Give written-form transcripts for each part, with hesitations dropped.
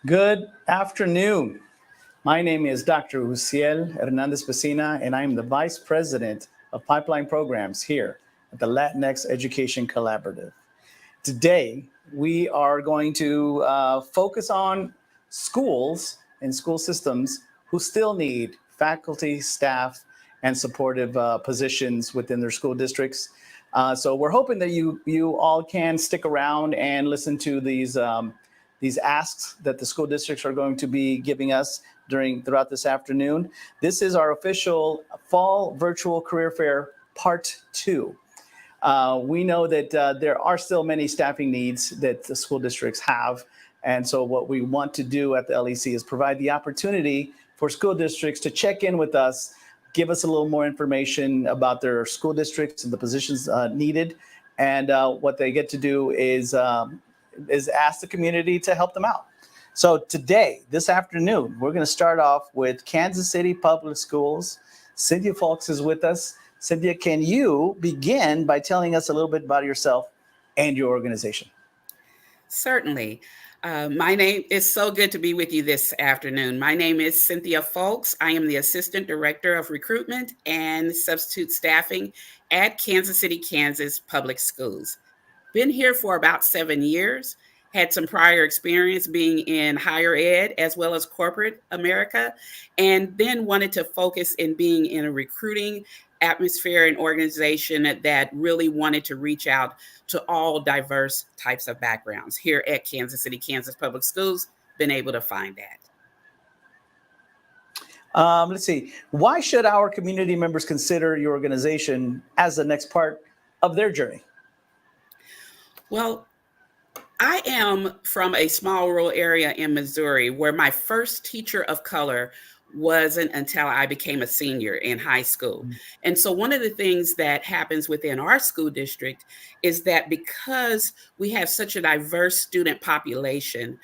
Good afternoon. My name is Dr. Uciel Hernandez Pesina, and I am the Vice President of Pipeline Programs here at the Latinx Education Collaborative. Today, we are going to focus on schools and school systems who still need faculty, staff, and supportive positions within their school districts. So we're hoping that you all can stick around and listen to these asks that the school districts are going to be giving us throughout this afternoon. This is our official Fall Virtual Career Fair Part 2. We know that there are still many staffing needs that the school districts have. And so what we want to do at the LEC is provide the opportunity for school districts to check in with us, give us a little more information about their school districts and the positions needed. And what they get to do is ask the community to help them out. So today, this afternoon, we're going to start off with Kansas City Public Schools. Cynthia Fawkes is with us. Cynthia, can you begin by telling us a little bit about yourself and your organization? Certainly. My name is so good to be with you this afternoon. My name is Cynthia Fawkes. I am the Assistant Director of Recruitment and Substitute Staffing at Kansas City, Kansas Public Schools. Been here for about 7 years. Had some prior experience being in higher ed as well as corporate America, and then wanted to focus in being in a recruiting atmosphere and organization that really wanted to reach out to all diverse types of backgrounds. Here at Kansas City, Kansas Public Schools, been able to find that. Let's see. Why should our community members consider your organization as the next part of their journey? Well, I am from a small rural area in Missouri where my first teacher of color wasn't until I became a senior in high school. And so one of the things that happens within our school district is that because we have such a diverse student population,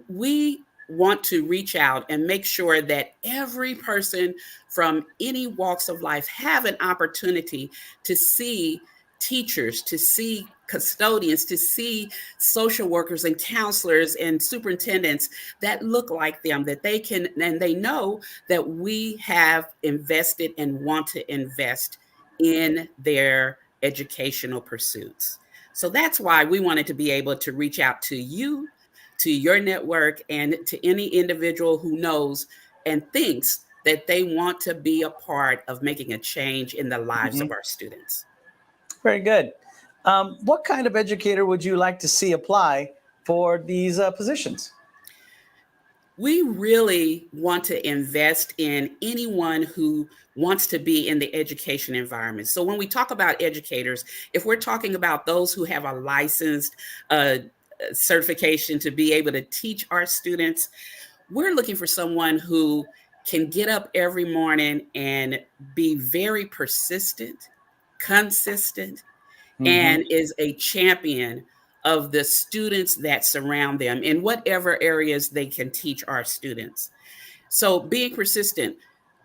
we want to reach out and make sure that every person from any walks of life have an opportunity to see teachers, to see custodians, to see social workers and counselors and superintendents that look like them, that they can, and they know that we have invested and want to invest in their educational pursuits. So that's why we wanted to be able to reach out to you, to your network, and to any individual who knows and thinks that they want to be a part of making a change in the lives of our students. Very good. What kind of educator would you like to see apply for these positions? We really want to invest in anyone who wants to be in the education environment. So when we talk about educators, if we're talking about those who have a licensed certification to be able to teach our students, we're looking for someone who can get up every morning and be very persistent, consistent, and is a champion of the students that surround them in whatever areas they can teach our students. So being persistent,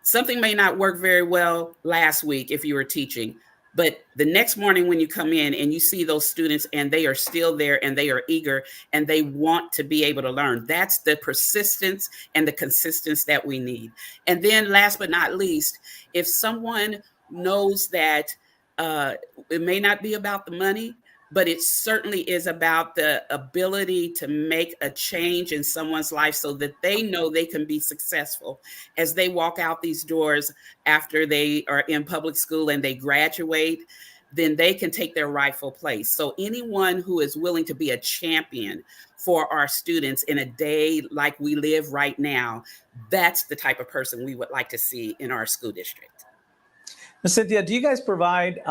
something may not work very well last week if you were teaching, but the next morning when you come in and you see those students and they are still there and they are eager and they want to be able to learn, that's the persistence and the consistency that we need. And then last but not least, if someone knows that it may not be about the money, but it certainly is about the ability to make a change in someone's life so that they know they can be successful as they walk out these doors after they are in public school and they graduate, then they can take their rightful place. So anyone who is willing to be a champion for our students in a day like we live right now, that's the type of person we would like to see in our school district. Cynthia, do you guys provide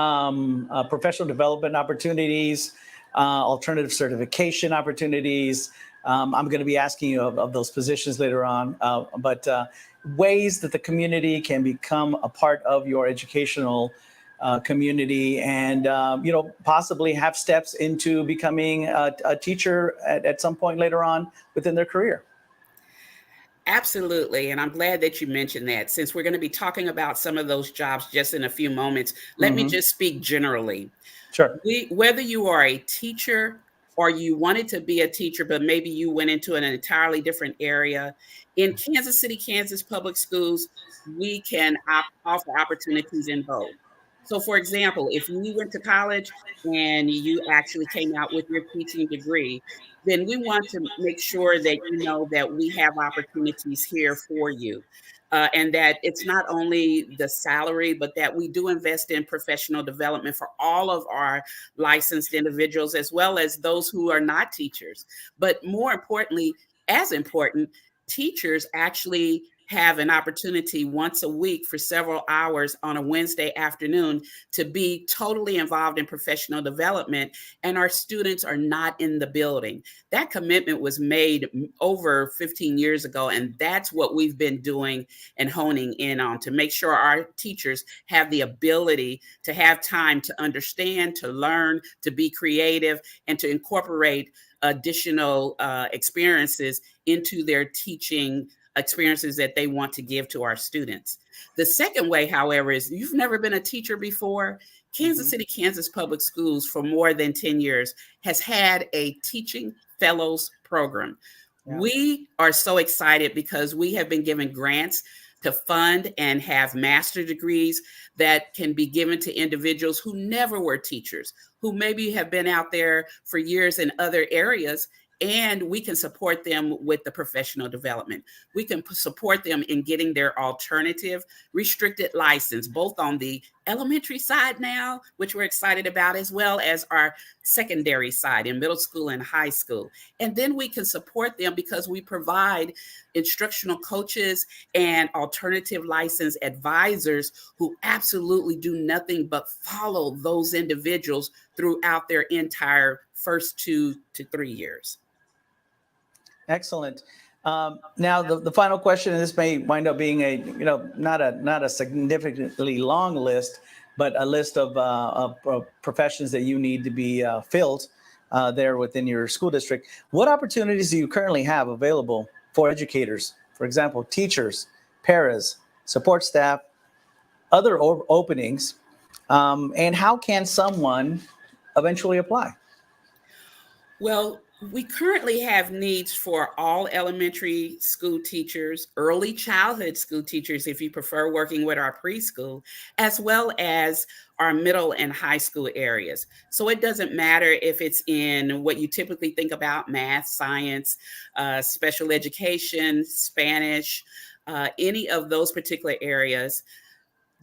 professional development opportunities, alternative certification opportunities? I'm going to be asking you of those positions later on, but ways that the community can become a part of your educational community and, possibly have steps into becoming a teacher at some point later on within their career? Absolutely. And I'm glad that you mentioned that. Since we're going to be talking about some of those jobs just in a few moments, let me just speak generally. Sure. Whether you are a teacher, or you wanted to be a teacher, but maybe you went into an entirely different area. In Kansas City, Kansas public schools, we can offer opportunities in both. So, for example, if you went to college and you actually came out with your teaching degree, then we want to make sure that you know that we have opportunities here for you. And that it's not only the salary, but that we do invest in professional development for all of our licensed individuals, as well as those who are not teachers. But more importantly, as important, teachers actually have an opportunity once a week for several hours on a Wednesday afternoon to be totally involved in professional development, and our students are not in the building. That commitment was made over 15 years ago, and that's what we've been doing and honing in on to make sure our teachers have the ability to have time to understand, to learn, to be creative, and to incorporate additional experiences into their teaching experiences that they want to give to our students. The second way, however, is you've never been a teacher before. Kansas City, Kansas Public Schools for more than 10 years has had a teaching fellows program. Yeah. We are so excited because we have been given grants to fund and have master degrees that can be given to individuals who never were teachers, who maybe have been out there for years in other areas, and we can support them with the professional development. We can support them in getting their alternative restricted license, both on the elementary side now, which we're excited about, as well as our secondary side in middle school and high school. And then we can support them because we provide instructional coaches and alternative license advisors who absolutely do nothing but follow those individuals throughout their entire first 2 to 3 years. Excellent. Now, the final question, and this may wind up being a, not a significantly long list, but a list of professions that you need to be filled there within your school district. What opportunities do you currently have available for educators? For example, teachers, paras, support staff, other openings, and how can someone eventually apply? Well, we currently have needs for all elementary school teachers, early childhood school teachers, if you prefer working with our preschool, as well as our middle and high school areas. So it doesn't matter if it's in what you typically think about, math, science, special education, Spanish, any of those particular areas.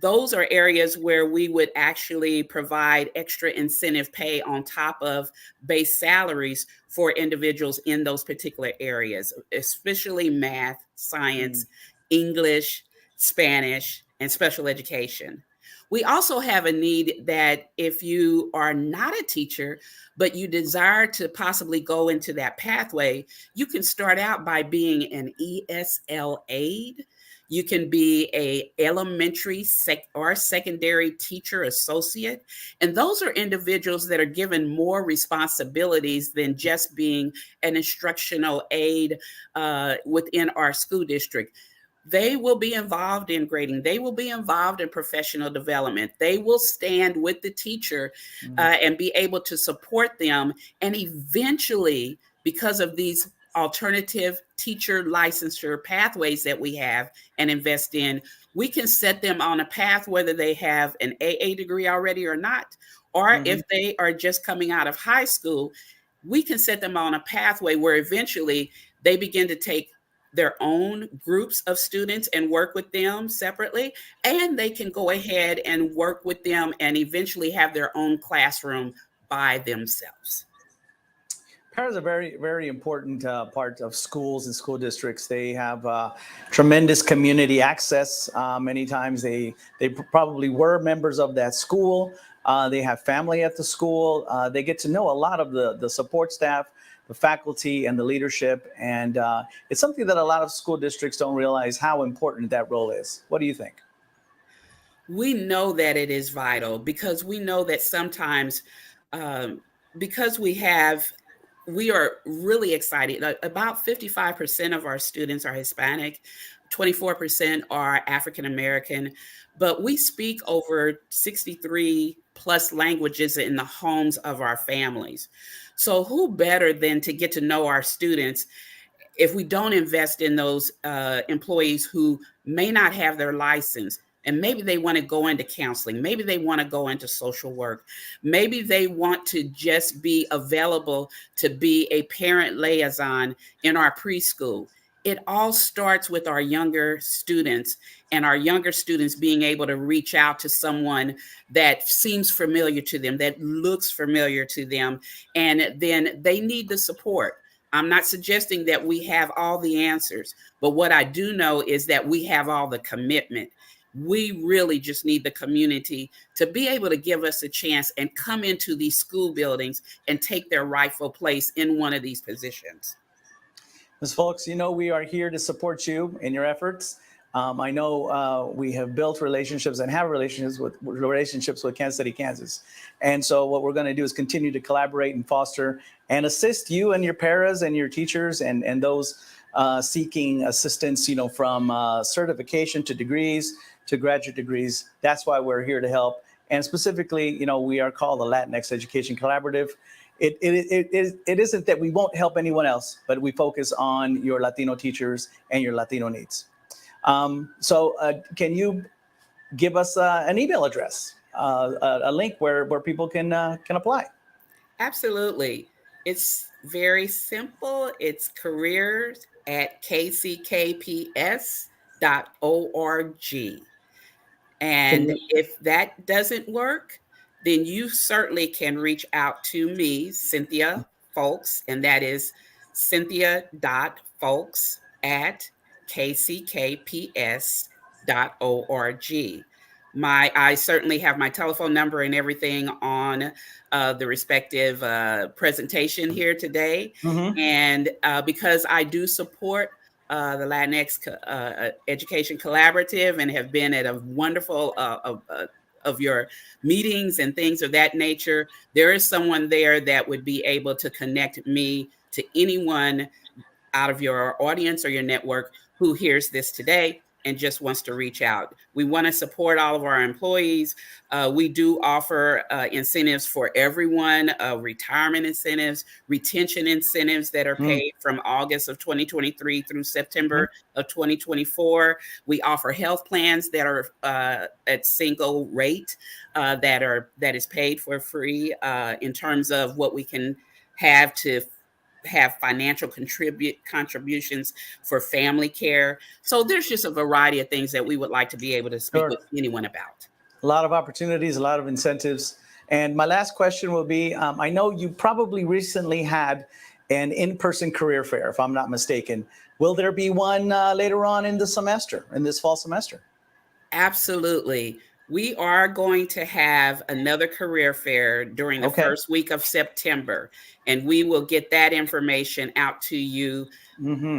Those are areas where we would actually provide extra incentive pay on top of base salaries for individuals in those particular areas, especially math, science, English, Spanish, and special education. We also have a need that if you are not a teacher, but you desire to possibly go into that pathway, you can start out by being an ESL aide. You can be a elementary or secondary teacher associate. And those are individuals that are given more responsibilities than just being an instructional aide within our school district. They will be involved in grading. They will be involved in professional development. They will stand with the teacher and be able to support them. And eventually, because of these alternative teacher licensure pathways that we have and invest in, we can set them on a path, whether they have an AA degree already or not, or if they are just coming out of high school, we can set them on a pathway where eventually they begin to take their own groups of students and work with them separately, and they can go ahead and work with them and eventually have their own classroom by themselves. Paras are very, very important part of schools and school districts. They have tremendous community access. Many times they probably were members of that school. They have family at the school. They get to know a lot of the support staff, the faculty, and the leadership. And it's something that a lot of school districts don't realize how important that role is. What do you think? We know that it is vital because we know that sometimes because we are really excited. About 55% of our students are Hispanic, 24% are African American, but we speak over 63 plus languages in the homes of our families. So who better than to get to know our students if we don't invest in those employees who may not have their license, and maybe they want to go into counseling, maybe they want to go into social work, maybe they want to just be available to be a parent liaison in our preschool. It all starts with our younger students, and our younger students being able to reach out to someone that seems familiar to them, that looks familiar to them, and then they need the support. I'm not suggesting that we have all the answers, but what I do know is that we have all the commitment. We really just need the community to be able to give us a chance and come into these school buildings and take their rightful place in one of these positions. Ms. Folks, you know we are here to support you in your efforts. I know we have built relationships and have relationships with Kansas City, Kansas. And so what we're going to do is continue to collaborate and foster and assist you and your paras and your teachers and those seeking assistance, you know, from certification to degrees to graduate degrees. That's why we're here to help. And specifically, you know, we are called the Latinx Education Collaborative. It isn't that we won't help anyone else, but we focus on your Latino teachers and your Latino needs. So can you give us an email address, a link where people can apply? Absolutely. It's very simple. It's careers@kckps.org. And if that doesn't work, then you certainly can reach out to me, Cynthia Folks, and that is cynthia.folks@kckps.org. I certainly have my telephone number and everything on the respective presentation here today. Mm-hmm. And because I do support the Latinx Education Collaborative and have been at a wonderful of your meetings and things of that nature, there is someone there that would be able to connect me to anyone out of your audience or your network who hears this today and just wants to reach out. We want to support all of our employees. We do offer incentives for everyone, retirement incentives, retention incentives that are paid from August of 2023 through September of 2024. We offer health plans that are at single rate that is paid for free in terms of what we can have to have financial contributions for family care. So there's just a variety of things that we would like to be able to speak with anyone about. A lot of opportunities, a lot of incentives. And my last question will be, I know you probably recently had an in-person career fair, if I'm not mistaken. Will there be one later on in the semester, in this fall semester? Absolutely. We are going to have another career fair during the first week of September, and we will get that information out to you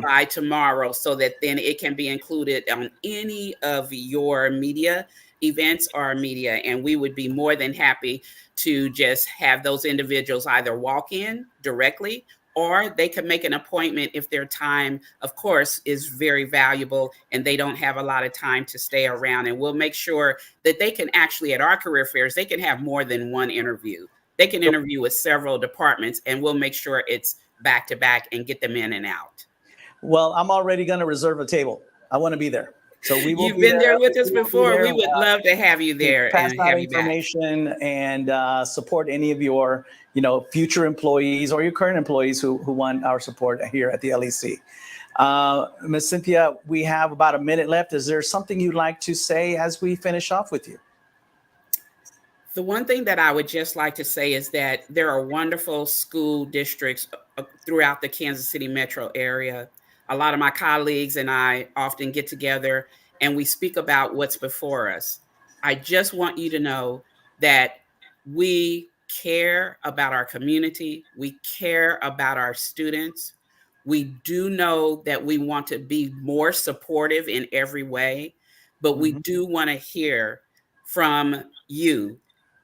by tomorrow so that then it can be included on any of your media events or media. And we would be more than happy to just have those individuals either walk in directly, or they can make an appointment if their time, of course, is very valuable and they don't have a lot of time to stay around. And we'll make sure that they can actually, at our career fairs, they can have more than one interview. They can interview with several departments, and we'll make sure it's back to back and get them in and out. Well, I'm already going to reserve a table. I want to be there. So we will. You've been there with us before. We would love to have you there pass and out have you back. information and support any of your, future employees or your current employees who want our support here at the LEC. Ms. Cynthia, we have about a minute left. Is there something you'd like to say as we finish off with you? The one thing that I would just like to say is that there are wonderful school districts throughout the Kansas City metro area. A lot of my colleagues and I often get together and we speak about what's before us. I just want you to know that we care about our community. We care about our students. We do know that we want to be more supportive in every way, but we do want to hear from you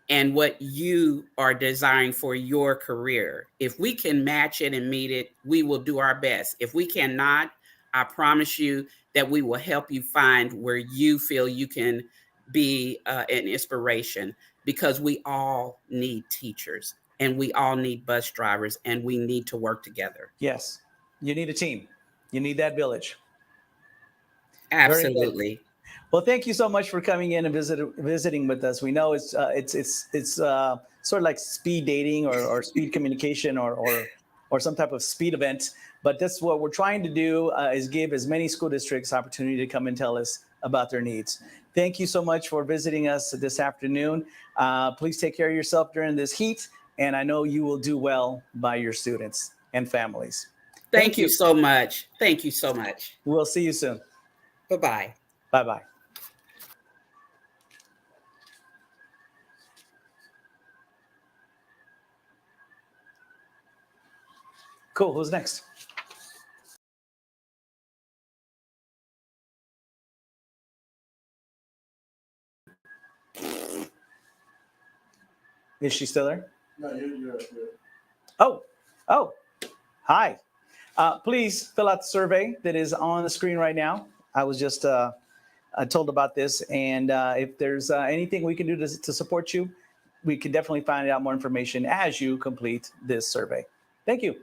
and what you are desiring for your career. If we can match it and meet it, we will do our best. If we cannot, I promise you that we will help you find where you feel you can be an inspiration, because we all need teachers. and we all need bus drivers, and we need to work together. Yes. You need a team. You need that village. Very good. Absolutely. Well, thank you so much for coming in and visiting with us. We know it's sort of like speed dating or speed communication or some type of speed event. But that's what we're trying to do is give as many school districts opportunity to come and tell us about their needs. Thank you so much for visiting us this afternoon. Please take care of yourself during this heat, and I know you will do well by your students and families. Thank Thank you you. so much. Thank you so much. We'll see you soon. Bye bye. Bye bye. Cool. Who's next? Is she still there? No, you're. Oh, oh, hi. Please fill out the survey that is on the screen right now. I was just told about this, and if there's anything we can do to support you, we can definitely find out more information as you complete this survey. Thank you.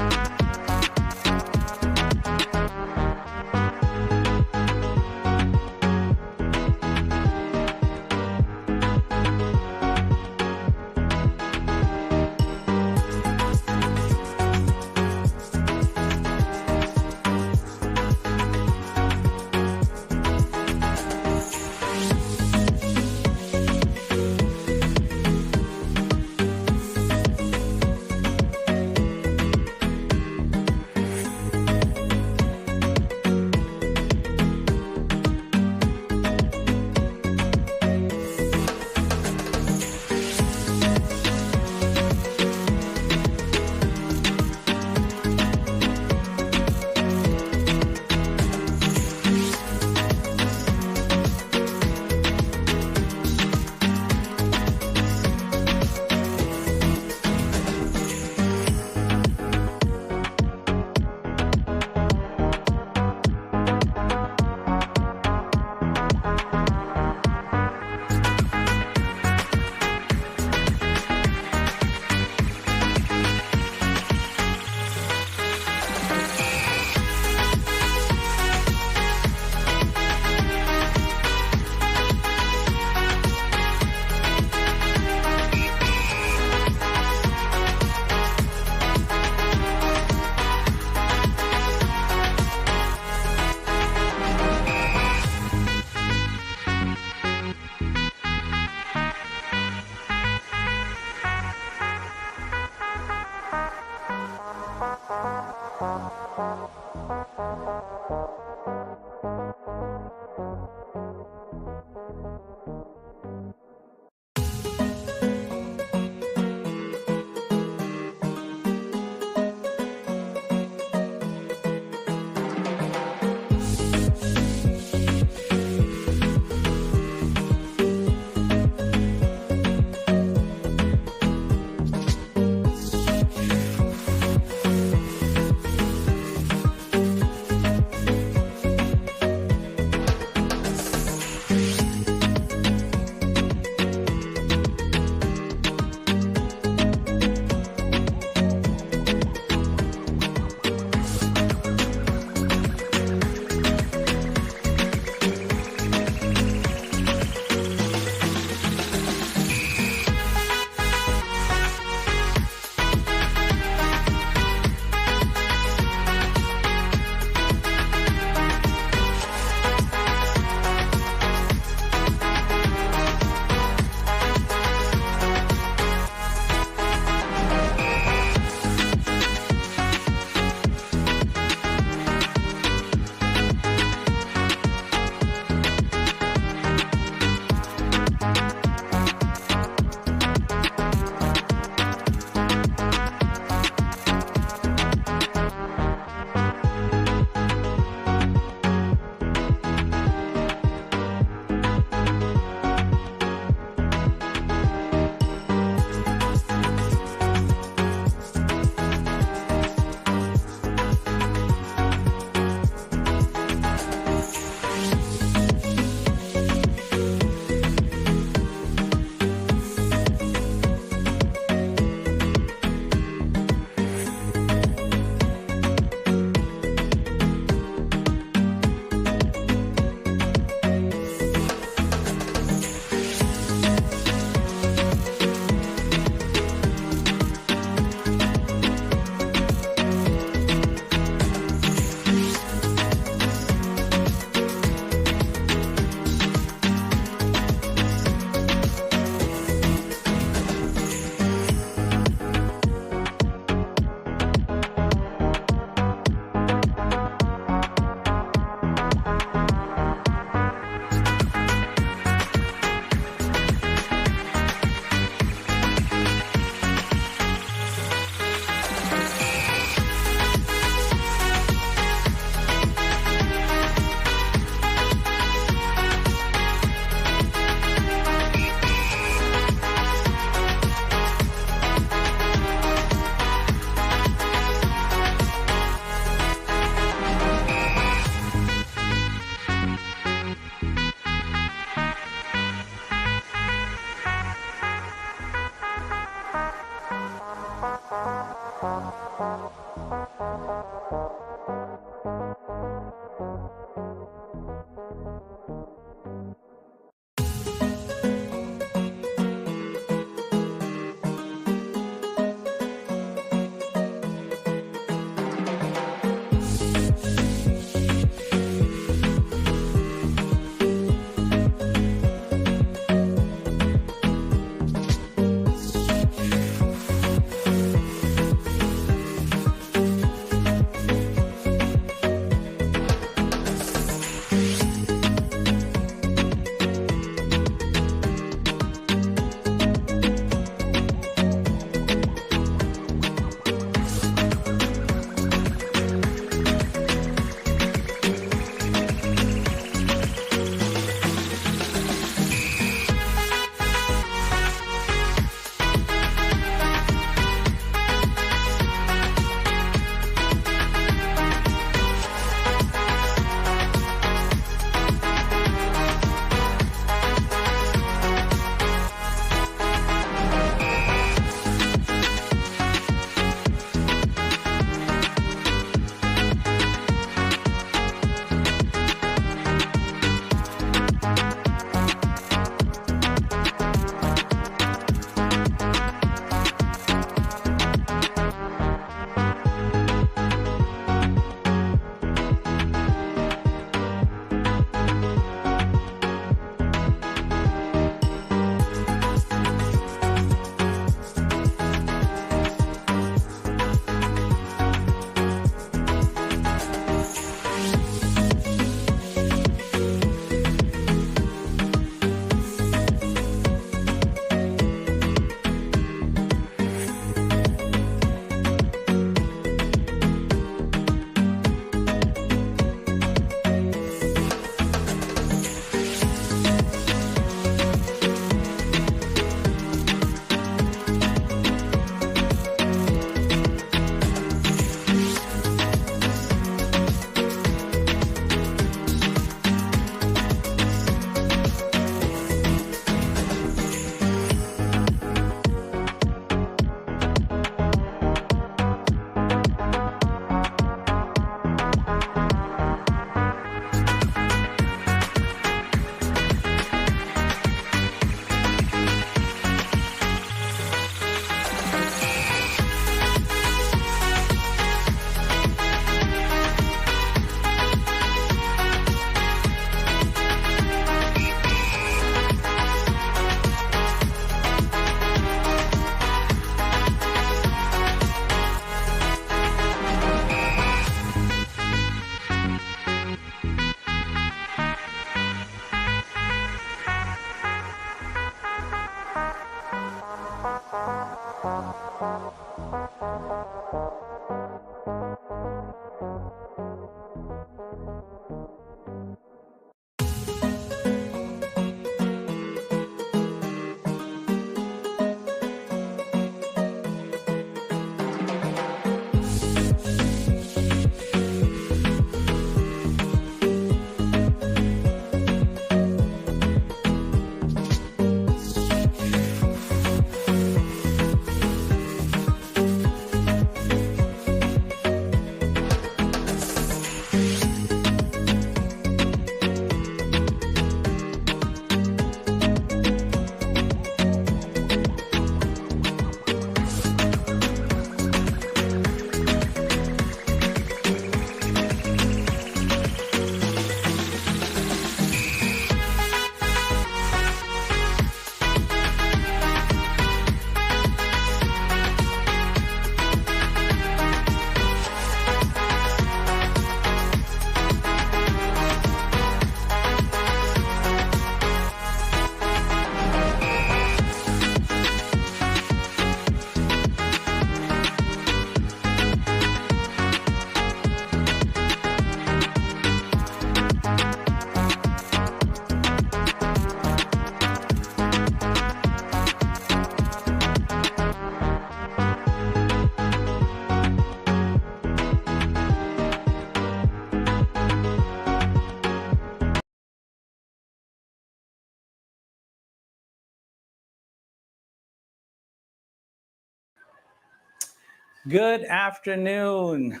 Good afternoon,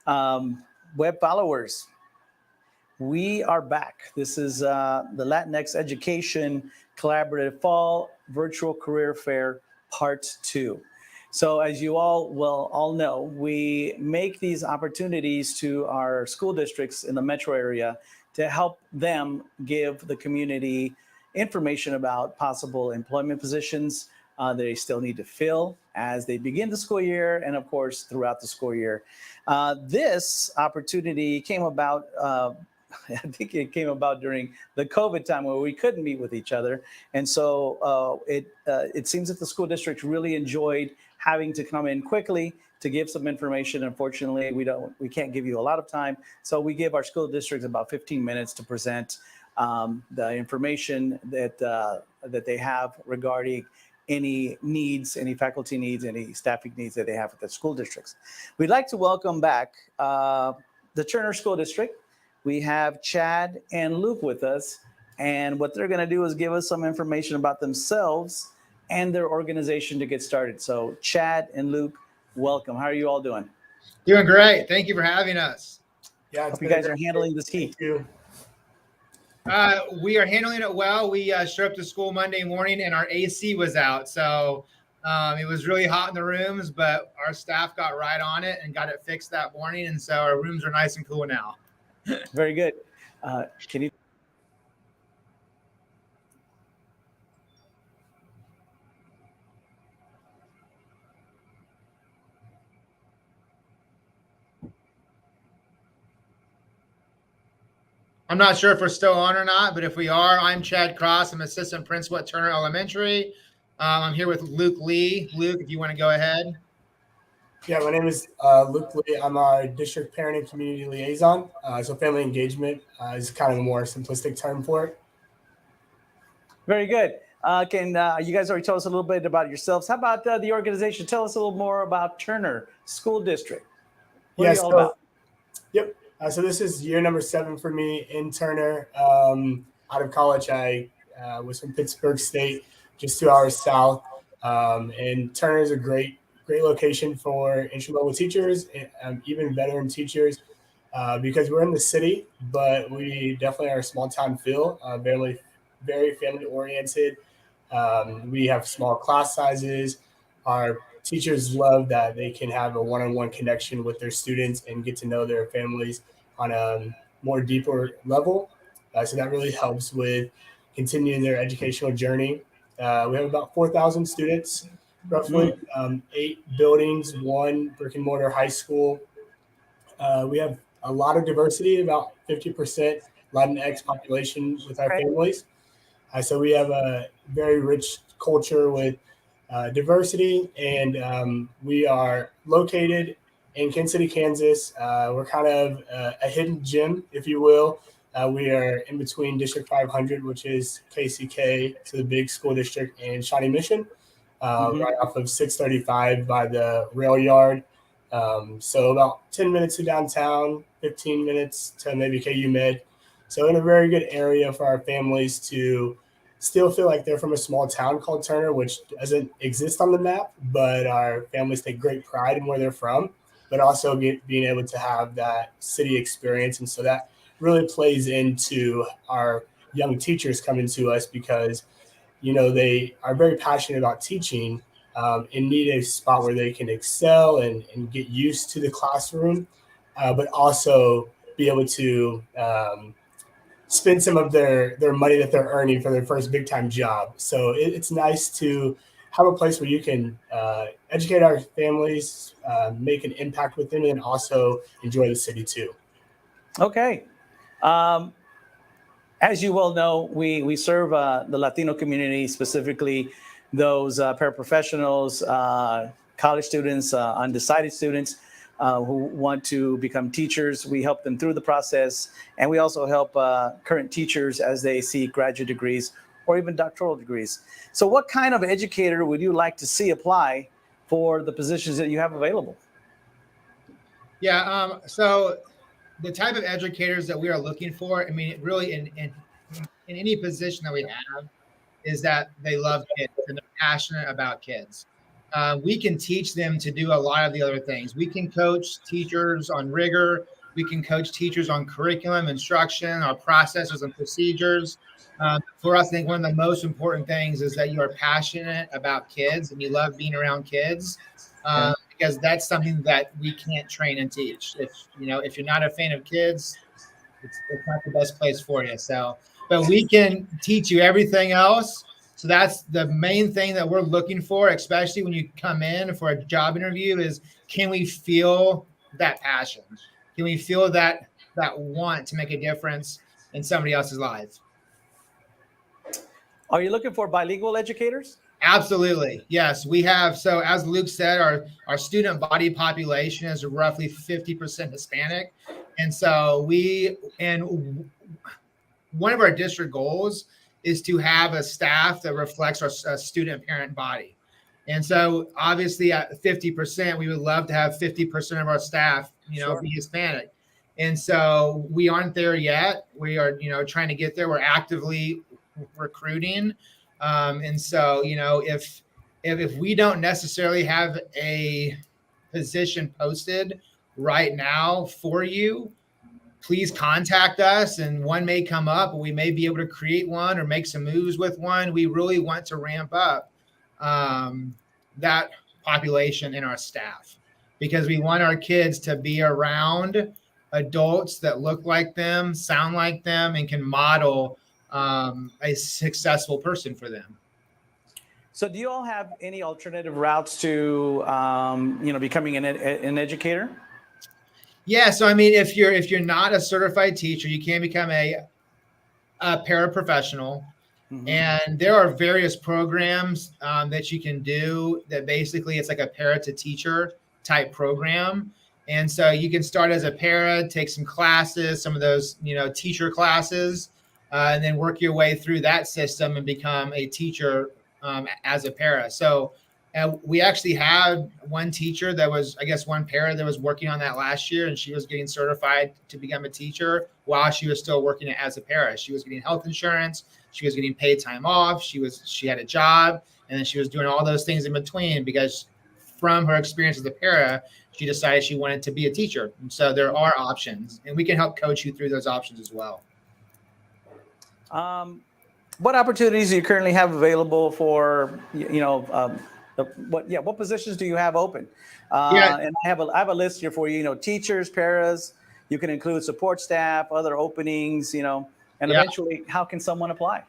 web followers. We are back. This is the Latinx Education Collaborative Fall Virtual Career Fair Part 2. So, as you all will all know, we make these opportunities to our school districts in the metro area to help them give the community information about possible employment positions they still need to fill as they begin the school year and, of course, throughout the school year. This opportunity came about. I think it came about during the COVID time where we couldn't meet with each other, and so it seems that the school district really enjoyed having to come in quickly to give some information. Unfortunately, we can't give you a lot of time, so we give our school districts about 15 minutes to present the information that they have regarding any needs, any faculty needs, any staffing needs that they have at the school districts. We'd like to welcome back the Turner School District. We have Chad and Luke with us, and what they're going to do is give us some information about themselves and their organization to get started. So, Chad and Luke, welcome. How are you all doing? Doing great. Thank you for having us. Yeah, hope you guys are handling this heat. We are handling it well. We showed up to school Monday morning and our AC was out. So it was really hot in the rooms, but our staff got right on it and got it fixed that morning. And so our rooms are nice and cool now. Very good. Can you? I'm not sure if we're still on or not, but if we are, I'm Chad Cross. I'm assistant principal at Turner Elementary. I'm here with Luke Lee. Luke, if you want to go ahead. Yeah, my name is Luke Lee. I'm our district parent and community liaison. So family engagement is kind of a more simplistic term for it. Very good. Can you guys already tell us a little bit about yourselves? How about the organization? Tell us a little more about Turner School District. What are you all about? Yep. So this is year number 7 for me in Turner. Out of college, I was from Pittsburgh State, just 2 hours south. And Turner is a great location for entry-level teachers, and even veteran teachers, because we're in the city, but we definitely are a small-town feel, very family-oriented. We have small class sizes. Our teachers love that they can have a one-on-one connection with their students and get to know their families on a more deeper level. So that really helps with continuing their educational journey. We have about 4,000 students, roughly, 8 buildings, 1 brick and mortar high school. We have a lot of diversity, about 50% Latinx population with our families. So we have a very rich culture with diversity, and we are located in Kansas City, Kansas. We're kind of a hidden gem, if you will. We are in between District 500, which is KCK, so the big school district, and Shawnee Mission, right off of 635 by the rail yard. So about 10 minutes to downtown, 15 minutes to maybe KU Med. So in a very good area for our families to still feel like they're from a small town called Turner, which doesn't exist on the map, but our families take great pride in where they're from, but also being able to have that city experience. And so that really plays into our young teachers coming to us because, you know, they are very passionate about teaching and need a spot where they can excel and get used to the classroom, but also be able to spend some of their money that they're earning for their first big time job. So it's nice to have a place where you can educate our families, make an impact with them, and also enjoy the city too. Okay. As you well know, we serve the Latino community, specifically those paraprofessionals, college students, undecided students who want to become teachers. We help them through the process, and we also help current teachers as they seek graduate degrees or even doctoral degrees. So what kind of educator would you like to see apply for the positions that you have available? Yeah, so the type of educators that we are looking for, I mean, really in any position that we have, is that they love kids and they're passionate about kids. we can teach them to do a lot of the other things. We can coach teachers on rigor. We can coach teachers on curriculum, instruction, our processes and procedures. For us, I think one of the most important things is that you are passionate about kids and you love being around kids, because that's something that we can't train and teach. If you're not a fan of kids, it's not the best place for you. So, but we can teach you everything else. So that's the main thing that we're looking for, especially when you come in for a job interview, is can we feel that passion? Can we feel that want to make a difference in somebody else's life? Are you looking for bilingual educators? Absolutely. Yes, we have. So as Luke said, our student body population is roughly 50% Hispanic. And so one of our district goals is to have a staff that reflects our student parent body. And so obviously at 50%, we would love to have 50% of our staff, be Hispanic. And so we aren't there yet. We are, trying to get there. We're actively recruiting. And so, if we don't necessarily have a position posted right now for you, please contact us and one may come up. We may be able to create one or make some moves with one. We really want to ramp up that population in our staff because we want our kids to be around adults that look like them, sound like them, and can model a successful person for them. So do you all have any alternative routes to, becoming an educator? Yeah. So, I mean, if you're not a certified teacher, you can become a paraprofessional. Mm-hmm. And there are various programs that you can do that basically it's like a para to teacher type program. And so you can start as a para, take some classes, some of those, teacher classes, and then work your way through that system and become a teacher as a para. So we actually had one teacher that was, one para that was working on that last year, and she was getting certified to become a teacher while she was still working as a para. She was getting health insurance. She was getting paid time off. She had a job, and then she was doing all those things in between because from her experience as a para, she decided she wanted to be a teacher. And so there are options, and we can help coach you through those options as well. What opportunities do you currently have available for, what positions do you have open? And I have a list here for you, teachers, paras, you can include support staff, other openings, and eventually how can someone apply?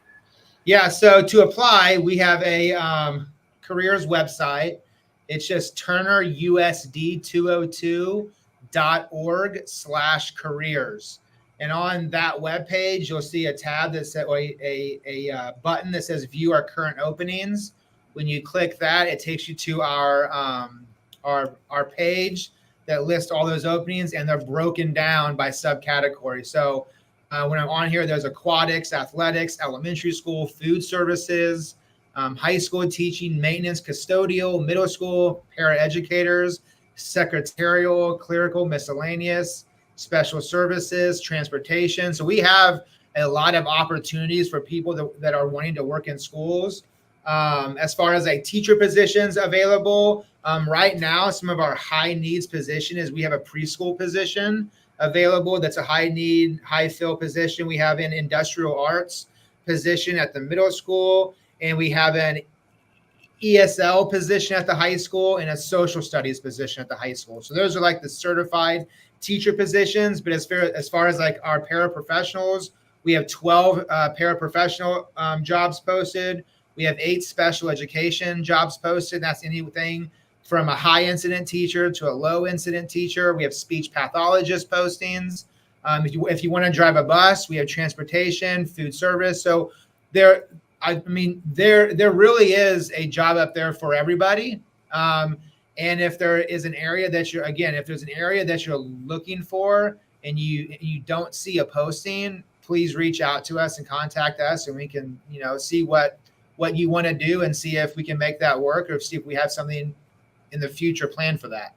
Yeah. So to apply, we have a careers website. It's just turnerusd202.org/careers. And on that webpage, you'll see a tab that says a button that says view our current openings. When you click that, it takes you to our page that lists all those openings, and they're broken down by subcategory. So when I'm on here, there's aquatics, athletics, elementary school, food services, high school teaching, maintenance, custodial, middle school, paraeducators, secretarial, clerical, miscellaneous, special services, transportation. So we have a lot of opportunities for people that are wanting to work in schools. As far as teacher positions available, right now, some of our high needs position is we have a preschool position available. That's a high need, high fill position. We have an industrial arts position at the middle school, and we have an ESL position at the high school and a social studies position at the high school. So those are the certified teacher positions. But as far as our paraprofessionals, we have 12 paraprofessional jobs posted. We have 8 special education jobs posted. That's anything from a high incident teacher to a low incident teacher. We have speech pathologist postings. If you want to drive a bus, we have transportation, food service. So there really is a job up there for everybody. And if there is an area that if there's an area that you're looking for and you don't see a posting, please reach out to us and contact us, and we can, see what you want to do and see if we can make that work, or see if we have something in the future planned for that.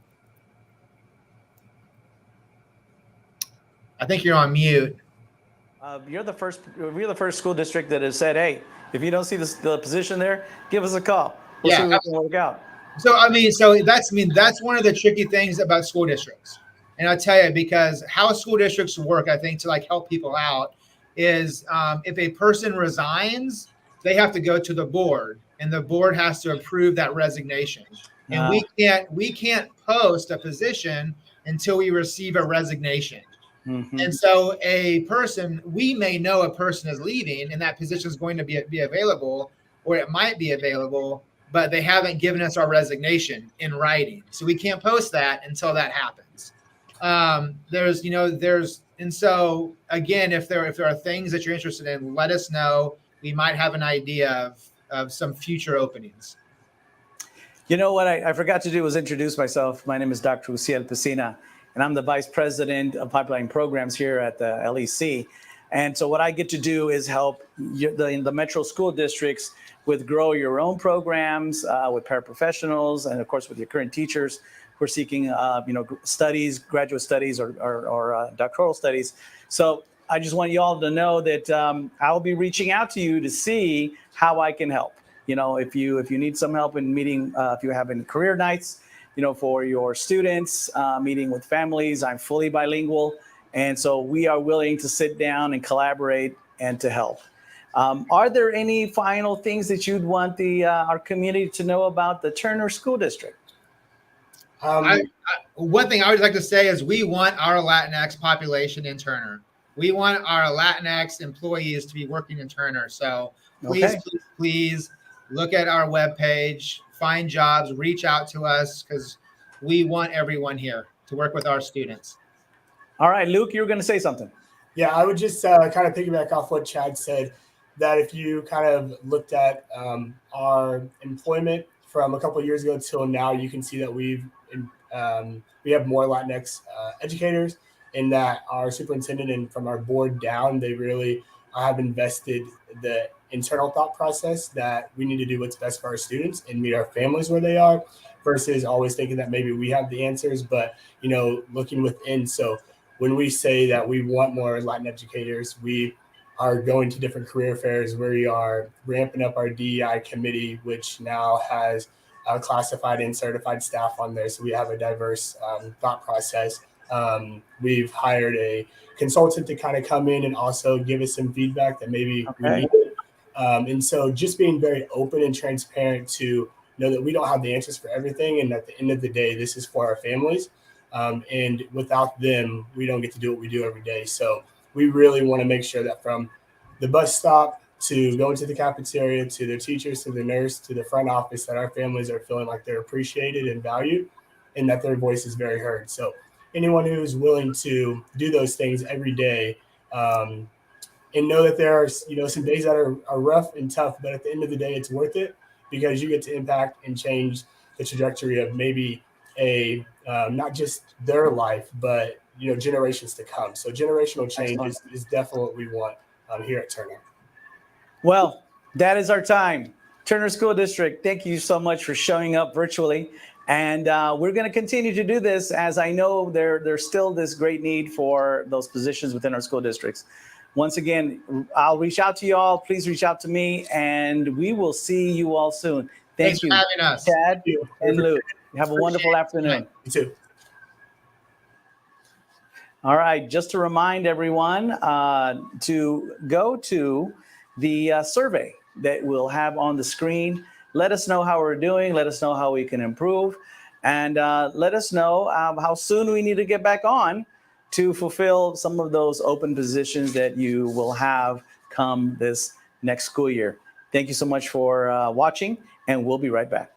I think you're on mute. We're the first school district that has said, hey, if you don't see the position there, give us a call. We'll see if we can work out. So that's one of the tricky things about school districts. And I'll tell you, because how school districts work, I think, to like help people out is if a person resigns, they have to go to the board, and the board has to approve that resignation. And we can't post a position until we receive a resignation. Mhm. And so we may know a person is leaving and that position is going to be available, or it might be available, but they haven't given us our resignation in writing. So we can't post that until that happens. And so again, if there are things that you're interested in, let us know. We might have an idea of some future openings. You know what I forgot to do was introduce myself. My name is Dr. Uciel Pesina, and I'm the Vice President of Pipeline Programs here at the LEC. And so what I get to do is help the Metro School Districts with grow your own programs with paraprofessionals, and of course with your current teachers who are seeking studies, graduate studies or doctoral studies. So I just want you all to know that I'll be reaching out to you to see how I can help. If you need some help in meeting, if you're having career nights, for your students, meeting with families, I'm fully bilingual. And so we are willing to sit down and collaborate and to help. Are there any final things that you'd want our community to know about the Turner School District? One thing I would like to say is we want our Latinx population in Turner. We want our Latinx employees to be working in Turner. So please look at our webpage, find jobs, reach out to us, because we want everyone here to work with our students. All right, Luke, you were going to say something. Yeah, I would just kind of piggyback off what Chad said, that if you kind of looked at our employment from a couple of years ago till now, you can see that we have more Latinx educators, and that our superintendent and from our board down, they really have invested the internal thought process that we need to do what's best for our students and meet our families where they are, versus always thinking that maybe we have the answers, but looking within. So when we say that we want more Latin educators, we are going to different career fairs. We are ramping up our DEI committee, which now has classified and certified staff on there. So we have a diverse thought process. We've hired a consultant to kind of come in and also give us some feedback that maybe we need. And so just being very open and transparent to know that we don't have the answers for everything. And at the end of the day, this is for our families. And without them, we don't get to do what we do every day. So we really want to make sure that from the bus stop to going to the cafeteria, to their teachers, to the nurse, to the front office, that our families are feeling like they're appreciated and valued, and that their voice is very heard. So anyone who's willing to do those things every day, and know that there are some days that are rough and tough, but at the end of the day, it's worth it, because you get to impact and change the trajectory of maybe not just their life, but generations to come. So generational change is definitely what we want here at Turner. Well, that is our time. Turner School District, thank you so much for showing up virtually. And we're going to continue to do this, as I know there's still this great need for those positions within our school districts. Once again, I'll reach out to you all. Please reach out to me, and we will see you all soon. Thanks for having us, Chad and Luke. Have a wonderful afternoon. You too. All right, just to remind everyone to go to the survey that we'll have on the screen. Let us know how we're doing. Let us know how we can improve. And let us know how soon we need to get back on to fulfill some of those open positions that you will have come this next school year. Thank you so much for watching, and we'll be right back.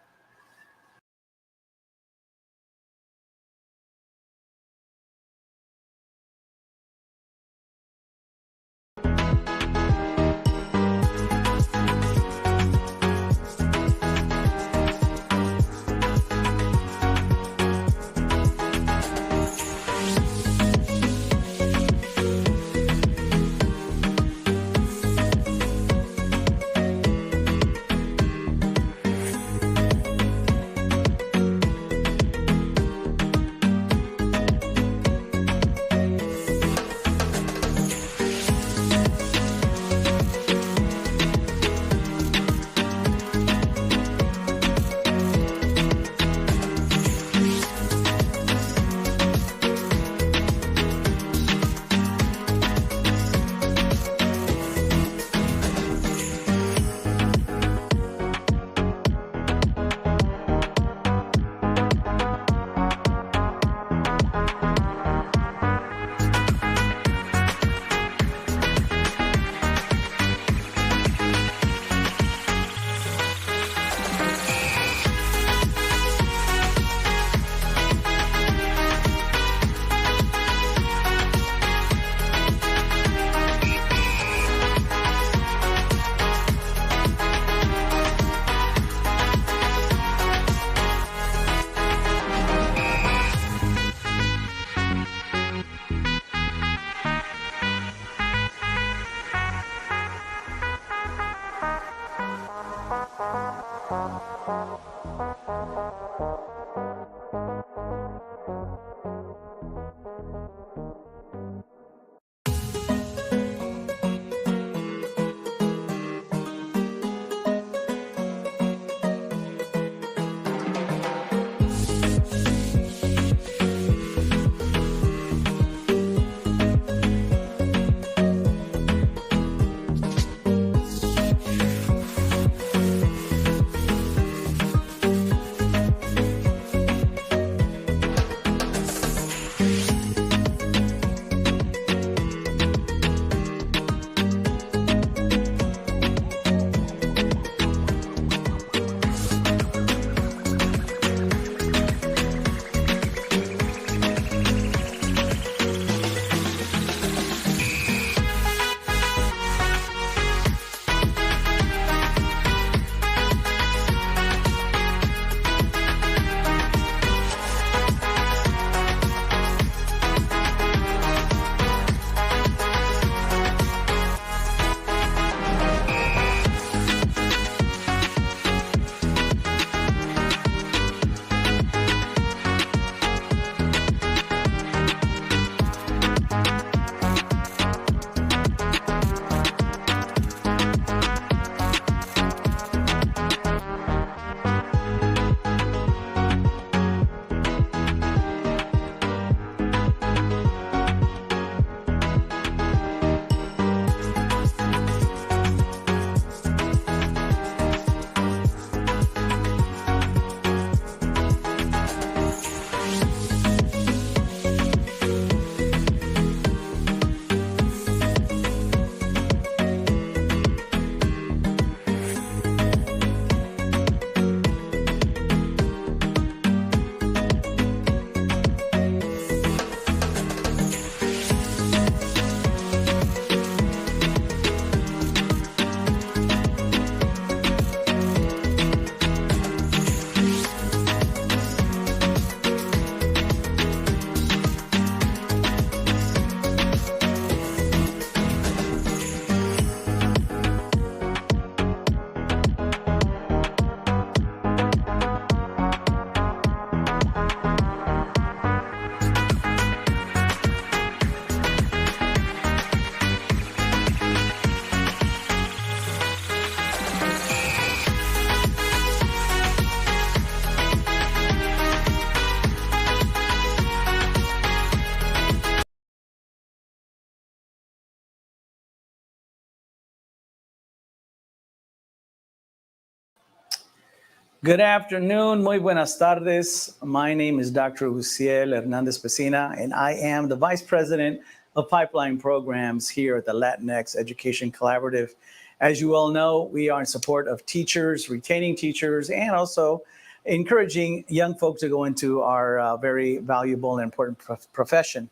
Good afternoon, muy buenas tardes. My name is Dr. Uciel Hernandez Pesina, and I am the Vice President of Pipeline Programs here at the Latinx Education Collaborative. As you all know, we are in support of teachers, retaining teachers, and also encouraging young folks to go into our very valuable and important profession.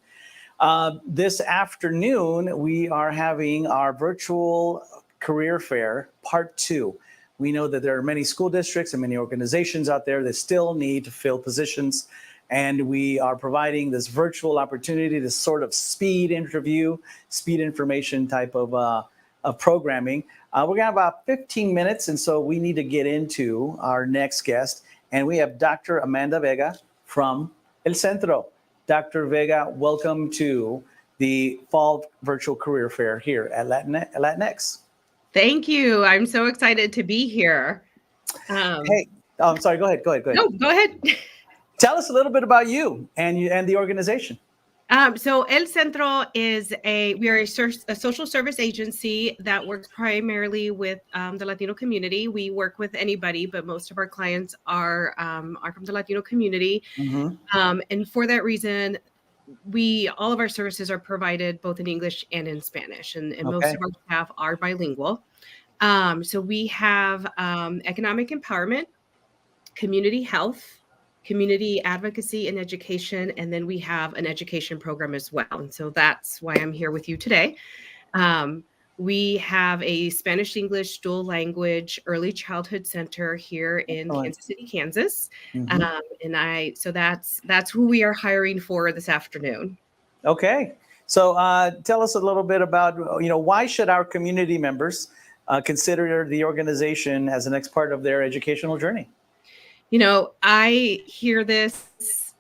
This afternoon, we are having our virtual career fair, part 2. We know that there are many school districts and many organizations out there that still need to fill positions. And we are providing this virtual opportunity, this sort of speed interview, speed information type of programming. We're going to have about 15 minutes. And so we need to get into our next guest. And we have Dr. Amanda Vega from El Centro. Dr. Vega, welcome to the Fall Virtual Career Fair here at Latinx. Thank you. I'm so excited to be here. Hey, I'm sorry. Go ahead. No, go ahead. Tell us a little bit about you and the organization. So El Centro is we are a social service agency that works primarily with the Latino community. We work with anybody, but most of our clients are from the Latino community. Mm-hmm. And for that reason, all of our services are provided both in English and in Spanish, and most of our staff are bilingual. So we have economic empowerment, community health, community advocacy and education, and then we have an education program as well. And so that's why I'm here with you today. We have a Spanish-English dual language early childhood center here in Kansas City, Kansas. Mm-hmm. So that's who we are hiring for this afternoon. Okay. So tell us a little bit about, why should our community members consider the organization as the next part of their educational journey? I hear this.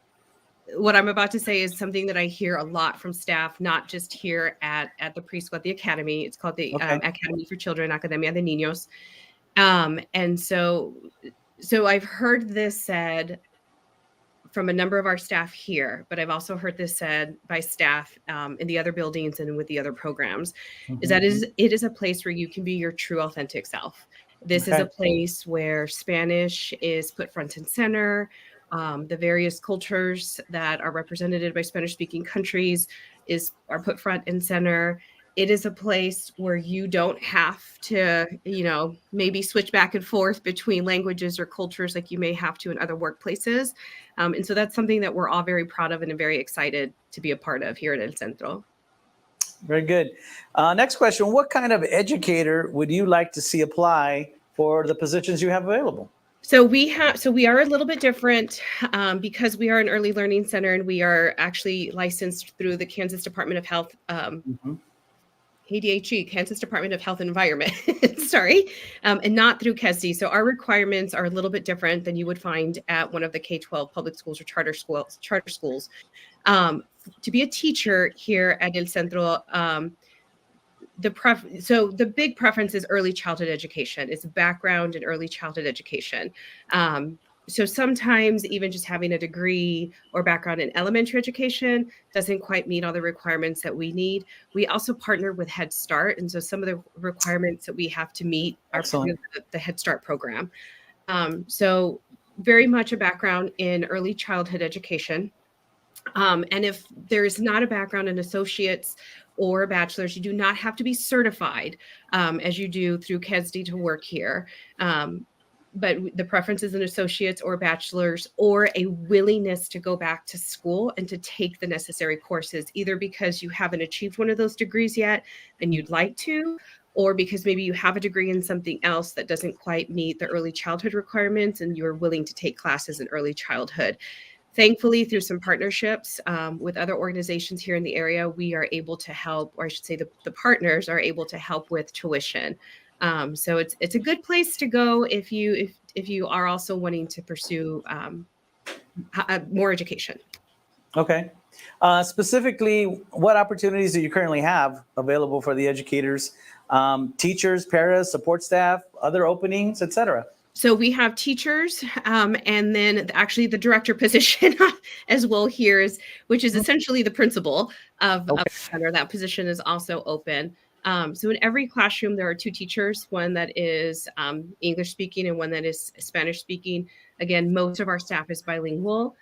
What I'm about to say is something that I hear a lot from staff, not just here at the preschool, at the academy. It's called the Academy for Children, Academia de Niños. And so I've heard this said from a number of our staff here, but I've also heard this said by staff in the other buildings and with the other programs, is that it is a place where you can be your true, authentic self. This is a place where Spanish is put front and center. The various cultures that are represented by Spanish-speaking countries are put front and center. It is a place where you don't have to, maybe switch back and forth between languages or cultures like you may have to in other workplaces. And so that's something that we're all very proud of and very excited to be a part of here at El Centro. Very good. Next question. What kind of educator would you like to see apply for the positions you have available? So we are a little bit different because we are an early learning center and we are actually licensed through the Kansas Department of Health, KDHE, Kansas Department of Health and Environment, sorry, and not through KESD. So our requirements are a little bit different than you would find at one of the K-12 public schools or charter schools. To be a teacher here at El Centro, the big preference is early childhood education. It's a background in early childhood education. So sometimes even just having a degree or background in elementary education doesn't quite meet all the requirements that we need. We also partner with Head Start. And so some of the requirements that we have to meet are the Head Start program. So very much a background in early childhood education. And if there's not a background in associates or a bachelor's, you do not have to be certified as you do through KESD to work here. But the preference is an associate's or bachelor's or a willingness to go back to school and to take the necessary courses, either because you haven't achieved one of those degrees yet and you'd like to, or because maybe you have a degree in something else that doesn't quite meet the early childhood requirements and you're willing to take classes in early childhood. Thankfully, through some partnerships with other organizations here in the area, we are able to help, or I should say the partners are able to help with tuition. So it's a good place to go if you are also wanting to pursue more education. Okay. Specifically, what opportunities do you currently have available for the educators, teachers, paras, support staff, other openings, et cetera? So we have teachers, and then actually the director position as well here which is essentially the principal of the center. That position is also open. So in every classroom, there are two teachers, one that is English speaking and one that is Spanish speaking. Again, most of our staff is bilingual.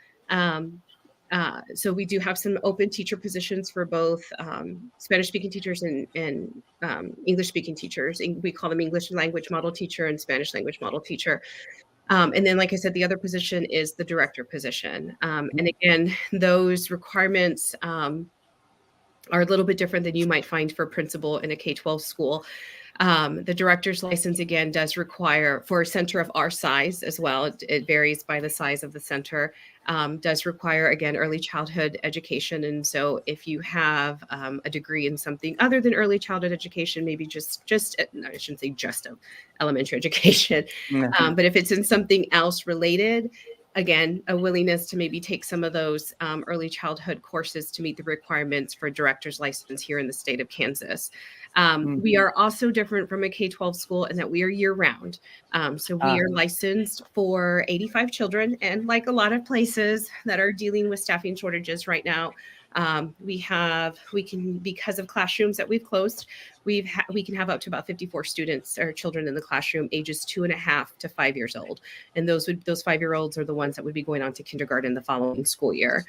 So we do have some open teacher positions for both Spanish speaking teachers and English speaking teachers. We call them English language model teacher and Spanish language model teacher. And then, like I said, the other position is the director position. And again, those requirements are a little bit different than you might find for a principal in a K-12 school. The director's license, again, does require, for a center of our size as well, it varies by the size of the center, does require, again, early childhood education. And so if you have a degree in something other than early childhood education, maybe no, I shouldn't say just elementary education, but if it's in something else related, again, a willingness to maybe take some of those early childhood courses to meet the requirements for a director's license here in the state of Kansas. We are also different from a K-12 school in that we are year-round. So we are licensed for 85 children. And like a lot of places that are dealing with staffing shortages right now, because of classrooms that we've closed, we can have up to about 54 students or children in the classroom ages 2.5 to 5 years old. And those 5-year-olds are the ones that would be going on to kindergarten the following school year.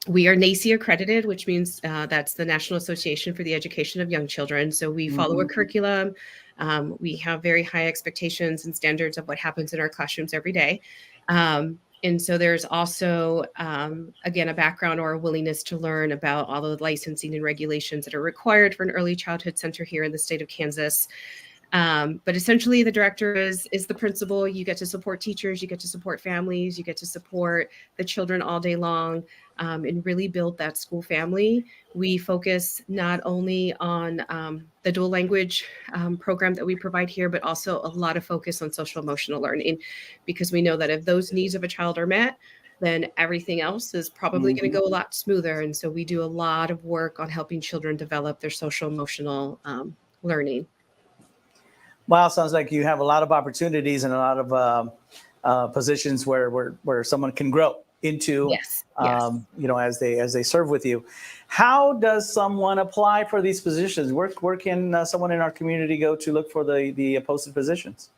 We are NACE accredited, which means that's the National Association for the Education of Young Children. So we follow a curriculum. We have very high expectations and standards of what happens in our classrooms every day. And so there's also, again, a background or a willingness to learn about all the licensing and regulations that are required for an early childhood center here in the state of Kansas. But essentially, the director is the principal. You get to support teachers, you get to support families, you get to support the children all day long, and really build that school family. We focus not only on the dual language program that we provide here, but also a lot of focus on social emotional learning, because we know that if those needs of a child are met, then everything else is probably going to go a lot smoother. And so we do a lot of work on helping children develop their social emotional learning. Wow, sounds like you have a lot of opportunities and a lot of positions where someone can grow into, yes. As they serve with you. How does someone apply for these positions? Where can someone in our community go to look for the posted positions?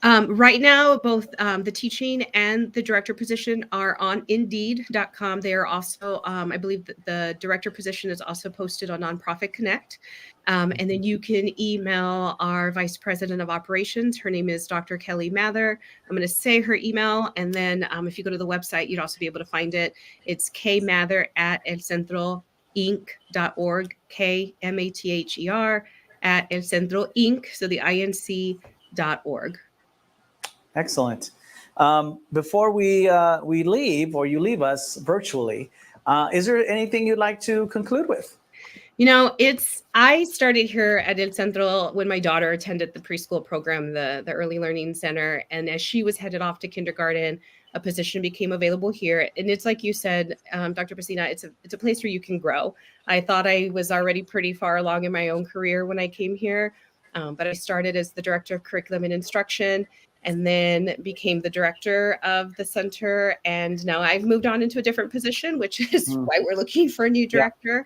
Right now, both the teaching and the director position are on Indeed.com. They are also, I believe that the director position is also posted on Nonprofit Connect. And then you can email our vice president of operations. Her name is Dr. Kelly Mather. I'm going to say her email. And then if you go to the website, you'd also be able to find it. It's kmather@elcentroinc.org, KMATHER @elcentroinc, so the INC.org. Excellent. Before we leave, or you leave us virtually, is there anything you'd like to conclude with? I started here at El Centro when my daughter attended the preschool program, the Early Learning Center. And as she was headed off to kindergarten, a position became available here. And it's like you said, Dr. Pacina, it's a place where you can grow. I thought I was already pretty far along in my own career when I came here. But I started as the director of curriculum and instruction, and then became the director of the center. And now I've moved on into a different position, which is why we're looking for a new director.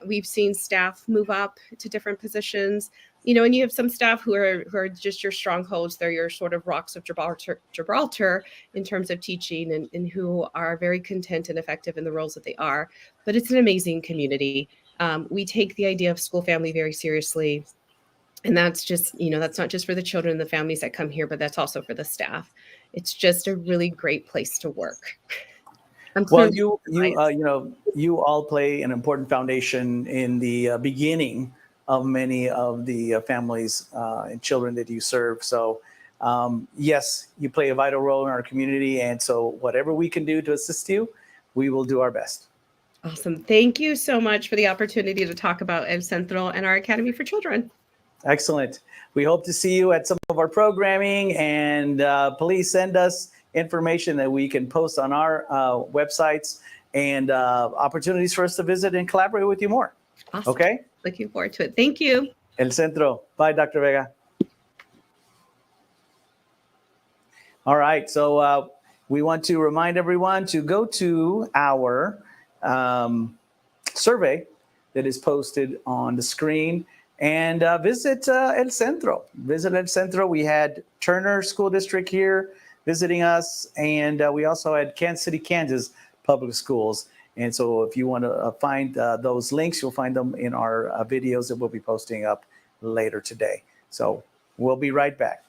We've seen staff move up to different positions, and you have some staff who are just your strongholds. They're your sort of rocks of Gibraltar in terms of teaching, and who are very content and effective in the roles that they are. But it's an amazing community. We take the idea of school family very seriously. And that's just, that's not just for the children and the families that come here, but that's also for the staff. It's just a really great place to work. Well, you all play an important foundation in the beginning of many of the families and children that you serve. So, yes, you play a vital role in our community. And so whatever we can do to assist you, we will do our best. Awesome. Thank you so much for the opportunity to talk about El Centro and our Academy for Children. Excellent. We hope to see you at some of our programming, and please send us information that we can post on our websites, and opportunities for us to visit and collaborate with you more. Awesome. Okay? Looking forward to it. Thank you. El Centro. Bye, Dr. Vega. All right. So we want to remind everyone to go to our survey that is posted on the screen. And visit El Centro. Visit El Centro. We had Turner School District here visiting us, and we also had Kansas City, Kansas Public Schools. And so if you want to find those links, you'll find them in our videos that we'll be posting up later today. So we'll be right back.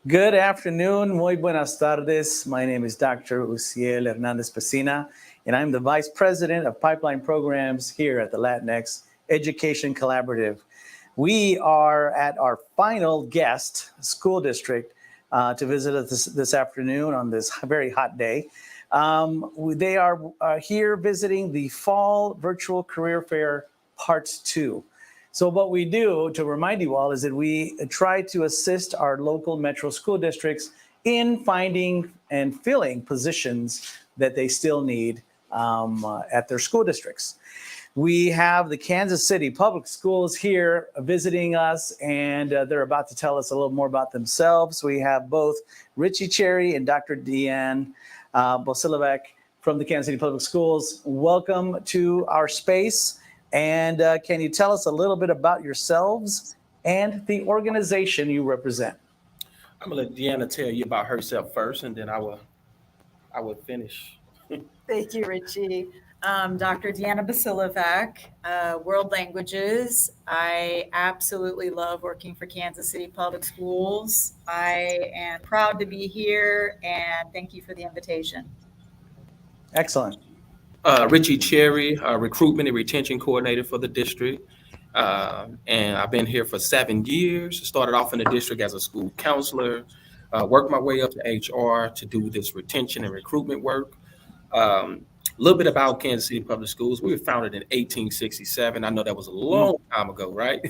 Good afternoon. Muy buenas tardes. My name is Dr. Uciel Hernandez Pesina, and I'm the Vice President of Pipeline Programs here at the Latinx Education Collaborative. We are at our final guest school district to visit us this afternoon on this very hot day. They are here visiting the Fall Virtual Career Fair Part 2. So what we do, to remind you all, is that we try to assist our local metro school districts in finding and filling positions that they still need at their school districts. We have the Kansas City Public Schools here visiting us, and they're about to tell us a little more about themselves. We have both Richie Cherry and Dr. Deanne Bosilovac from the Kansas City Public Schools. Welcome to our space. And can you tell us a little bit about yourselves and the organization you represent? I'm gonna let Deanna tell you about herself first, and then I will finish. Thank you, Richie. Dr. Deanna Basilovac, World Languages. I absolutely love working for Kansas City Public Schools. I am proud to be here, and thank you for the invitation. Excellent. Richie Cherry, Recruitment and Retention Coordinator for the district. And I've been here for 7 years. Started off in the district as a school counselor, worked my way up to HR to do this retention and recruitment work. A little bit about Kansas City Public Schools. We were founded in 1867. I know that was a long time ago, right?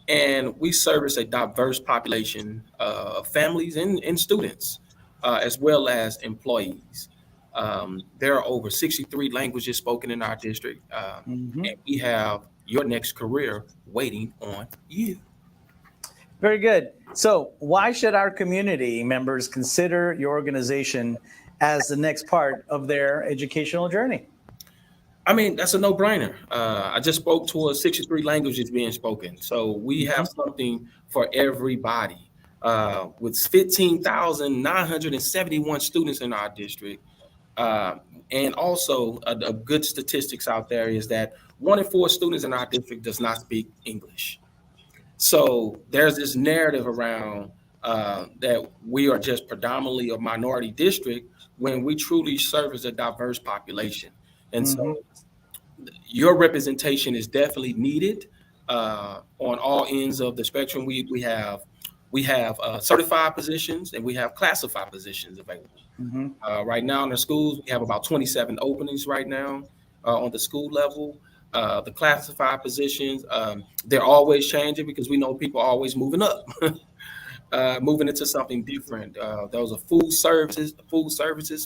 And we service a diverse population of families and students, as well as employees. There are over 63 languages spoken in our district, and we have your next career waiting on you. Very good. So why should our community members consider your organization as the next part of their educational journey? I mean, that's a no-brainer. I just spoke to 63 languages being spoken. So we have something for everybody. With 15,971 students in our district, and also a good statistics out there is that 1 in 4 students in our district does not speak English. So there's this narrative around that we are just predominantly a minority district when we truly serve as a diverse population. And so your representation is definitely needed on all ends of the spectrum. We have certified positions and we have classified positions available. Right now in the schools, we have about 27 openings right now on the school level. The classified positions, they're always changing because we know people are always moving up, moving into something different. Those are food services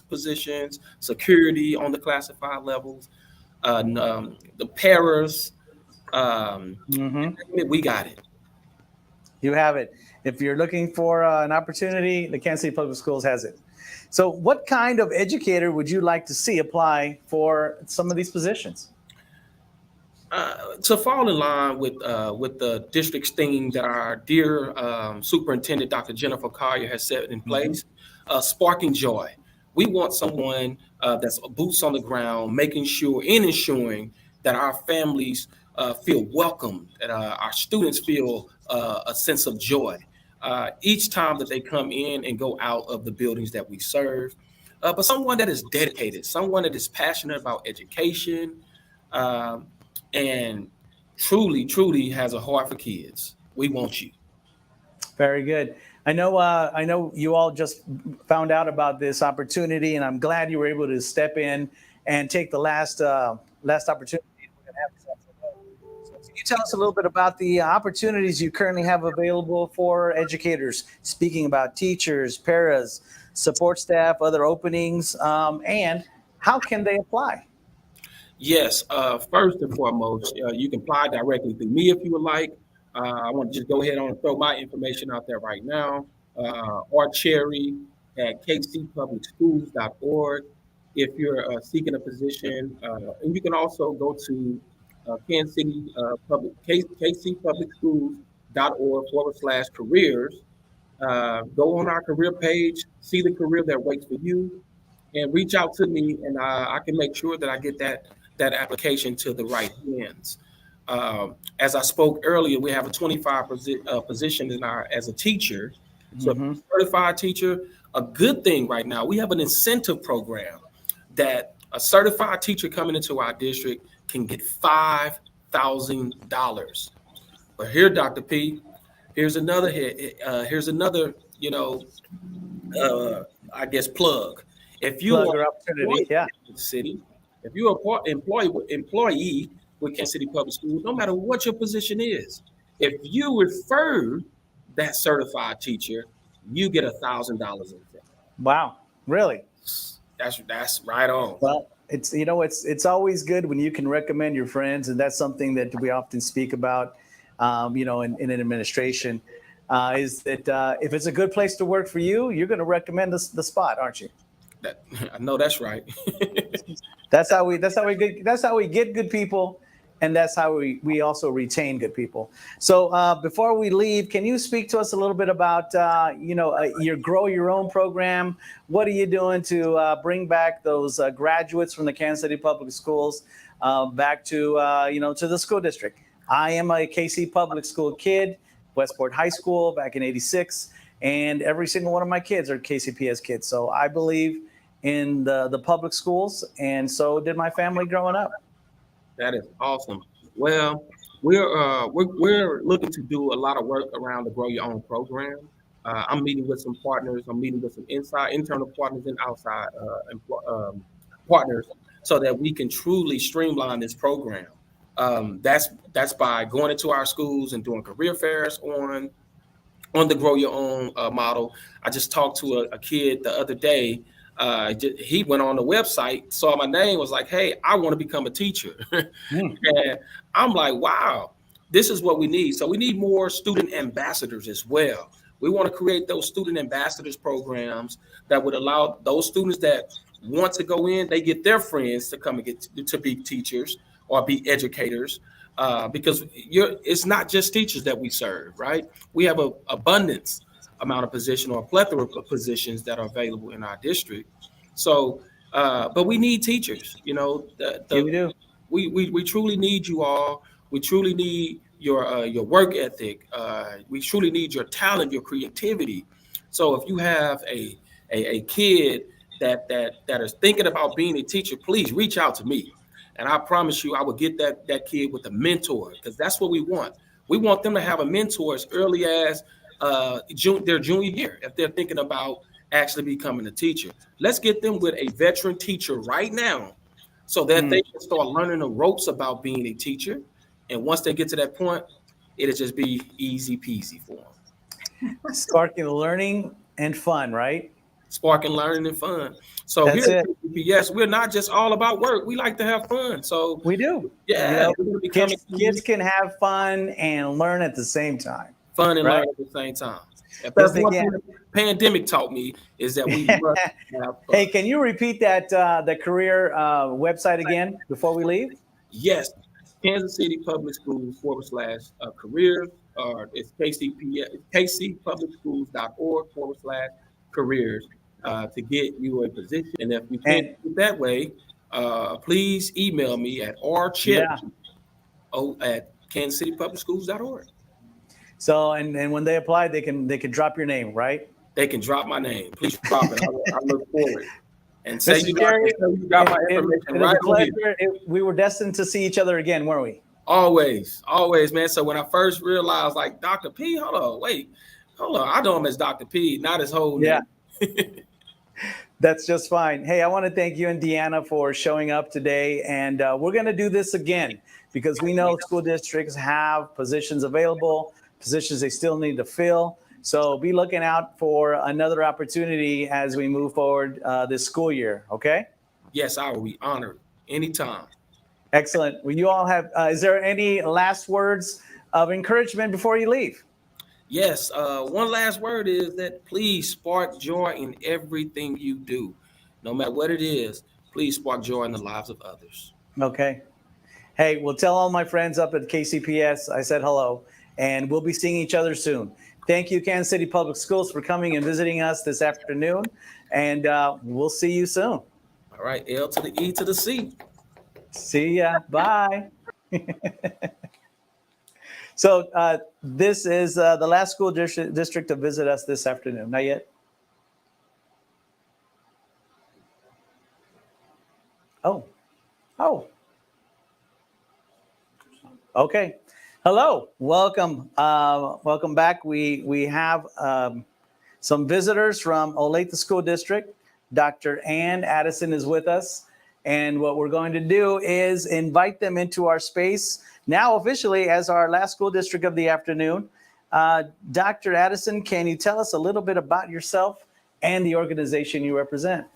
positions, security on the classified levels, the paras. We got it. You have it. If you're looking for an opportunity, the Kansas City Public Schools has it. So what kind of educator would you like to see apply for some of these positions? To fall in line with the district's theme that our dear superintendent, Dr. Jennifer Collier, has set in place, sparking joy. We want someone that's boots on the ground, making sure and ensuring that our families feel welcomed, and our students feel a sense of joy each time that they come in and go out of the buildings that we serve. But someone that is dedicated, someone that is passionate about education, and truly has a heart for kids. We want you. Very good. I know you all just found out about this opportunity, and I'm glad you were able to step in and take the last opportunity we're going to have this afternoon. So can you tell us a little bit about the opportunities you currently have available for educators, speaking about teachers, paras, support staff, other openings, and how can they apply? Yes, first and foremost, you can apply directly through me if you would like. I want to just go ahead and throw my information out there right now. Or Cherry at kcpublicschools.org if you're seeking a position. And you can also go to Kansas City kcpublicschools.org/careers. Go on our career page, see the career that waits for you, and reach out to me, and I can make sure that I get that application to the right hands. As I spoke earlier, we have a 25 position as a teacher. So certified teacher, a good thing right now, we have an incentive program that a certified teacher coming into our district can get $5,000. But here, Dr. P, here's another I guess plug. If you Plug are or opportunity, yeah. in the city, if you're an employee with Kansas City Public Schools, no matter what your position is, if you refer that certified teacher, you get $1,000 in fee. Wow, really? That's right on. Well, it's always good when you can recommend your friends, and that's something that we often speak about, in an administration, is that if it's a good place to work for you, you're going to recommend the spot, aren't you? I know that's right. That's how we get good people, and that's how we also retain good people. So before we leave, can you speak to us a little bit about your Grow Your Own program? What are you doing to bring back those graduates from the Kansas City Public Schools back to to the school district? I am a KC Public School kid, Westport High School back in '86, and every single one of my kids are KCPS kids. So I believe in the public schools, and so did my family growing up. That is awesome. Well, we're looking to do a lot of work around the Grow Your Own program. I'm meeting with some partners. I'm meeting with some internal partners and outside partners, so that we can truly streamline this program. That's by going into our schools and doing career fairs on the Grow Your Own model. I just talked to a kid the other day. He went on the website, saw my name, was like, "Hey, I want to become a teacher." And I'm like, wow, this is what we need. So we need more student ambassadors as well. We want to create those student ambassadors programs that would allow those students that want to go in, they get their friends to come and get to be teachers or be educators. Because it's not just teachers that we serve, right? We have an abundance amount of position or a plethora of positions that are available in our district. So, but we need teachers. Yeah, we do. We truly need you all. We truly need your work ethic. We truly need your talent, your creativity. So if you have a kid that is thinking about being a teacher, please reach out to me. And I promise you, I will get that kid with a mentor, because that's what we want. We want them to have a mentor as early as their junior year, if they're thinking about actually becoming a teacher. Let's get them with a veteran teacher right now, so that they can start learning the ropes about being a teacher. And once they get to that point, it'll just be easy peasy for them. Sparking learning and fun, right? Sparking learning and fun. So That's here it. at KCPS, we're not just all about work. We like to have fun. So We do. yeah, Kids can have fun and learn at the same time. fun and Right. learn at the same time. If that's Perfect, one yeah. thing the pandemic taught me, is that we must have fun. Hey, can you repeat that the career website again before we leave? Yes, Kansas City Public Schools /careers, or it's kcpublicschools.org/careers to get you a position. And if you can't do it that way, please email me at rchip at kansascitypublicschools.org. So, and when they apply, they can drop your name, right? They can drop my name. Please drop it. I look forward. And say Mr. Jerry, you got my information it was right a on here. pleasure. We were destined to see each other again, weren't we? Always, man. So when I first realized, like, Dr. P, hold on. I know him as Dr. P, not his whole name. Yeah. That's just fine. Hey, I want to thank you and Deanna for showing up today. And we're going to do this again because we know school districts have positions available, positions they still need to fill. So be looking out for another opportunity as we move forward this school year. Okay? Yes, I will be honored anytime. Excellent. Well, you all have, is there any last words of encouragement before you leave? Yes. One last word is that please spark joy in everything you do. No matter what it is, please spark joy in the lives of others. Okay. Hey, well, tell all my friends up at KCPS I said hello, and we'll be seeing each other soon. Thank you, Kansas City Public Schools, for coming and visiting us this afternoon, and we'll see you soon. All right. L to the E to the C. See ya. Bye. So this is the last school district to visit us this afternoon. Not yet? Oh. Okay. Hello. Welcome. Welcome back. We have some visitors from Olathe School District. Dr. Ann Addison is with us. And what we're going to do is invite them into our space now officially as our last school district of the afternoon. Dr. Addison, can you tell us a little bit about yourself and the organization you represent?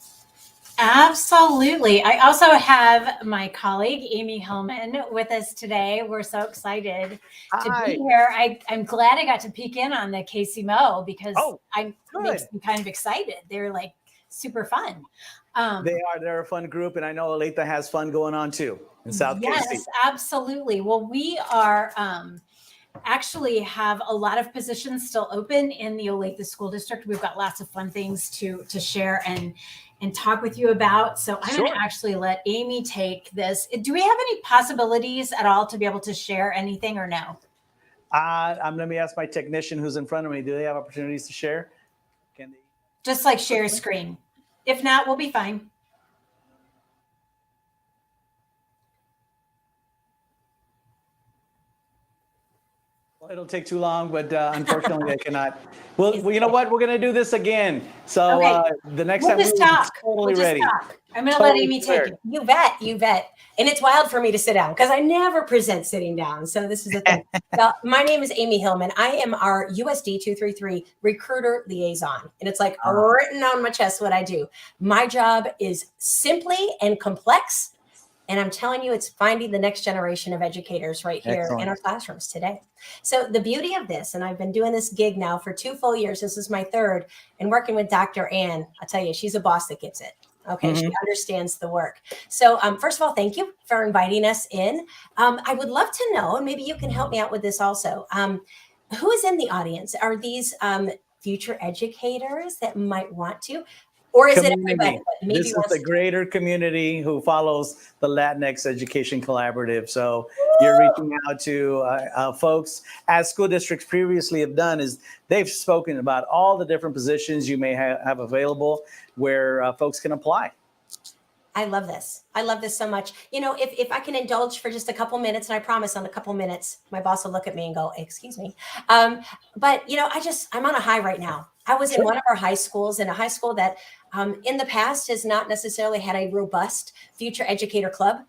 Absolutely. I also have my colleague, Amy Hillman, with us today. We're so excited to be here. I'm glad I got to peek in on the KCMO because makes me kind of excited. They're like super fun. They're a fun group, and I know Olathe has fun going on too in South KC. Yes, absolutely. Well, we are actually have a lot of positions still open in the Olathe School District. We've got lots of fun things to share and talk with you about. So I'm going to actually let Amy take this. Do we have any possibilities at all to be able to share anything or no? Let me ask my technician who's in front of me. Do they have opportunities to share? Can they? Just like share screen. If not, we'll be fine. Well, it'll take too long, but unfortunately I cannot. Well, you know what? We're going to do this again. So the next time we'll be totally ready. I'm going to let Amy take it. You bet. And it's wild for me to sit down because I never present sitting down. So this is the thing. My name is Amy Hillman. I am our USD 233 recruiter liaison. And it's like written on my chest what I do. My job is simply and complex. And I'm telling you, it's finding the next generation of educators right here in our classrooms today. So the beauty of this, and I've been doing this gig now for 2 full years. This is my 3rd, and working with Dr. Ann. I'll tell you, she's a boss that gets it. Okay, she understands the work. So first of all, thank you for inviting us in. I would love to know, and maybe you can help me out with this also. Who is in the audience? Are these future educators that might want to? Or is it everybody? This is the greater community who follows the Latinx Education Collaborative. So you're reaching out to folks, as school districts previously have done, is they've spoken about all the different positions you may have available where folks can apply. I love this. I love this so much. You know, if I can indulge for just a couple minutes, and I promise on a couple minutes, my boss will look at me and go, excuse me. But, you know, I'm on a high right now. I was in one of our high schools, in a high school that in the past has not necessarily had a robust future educator club.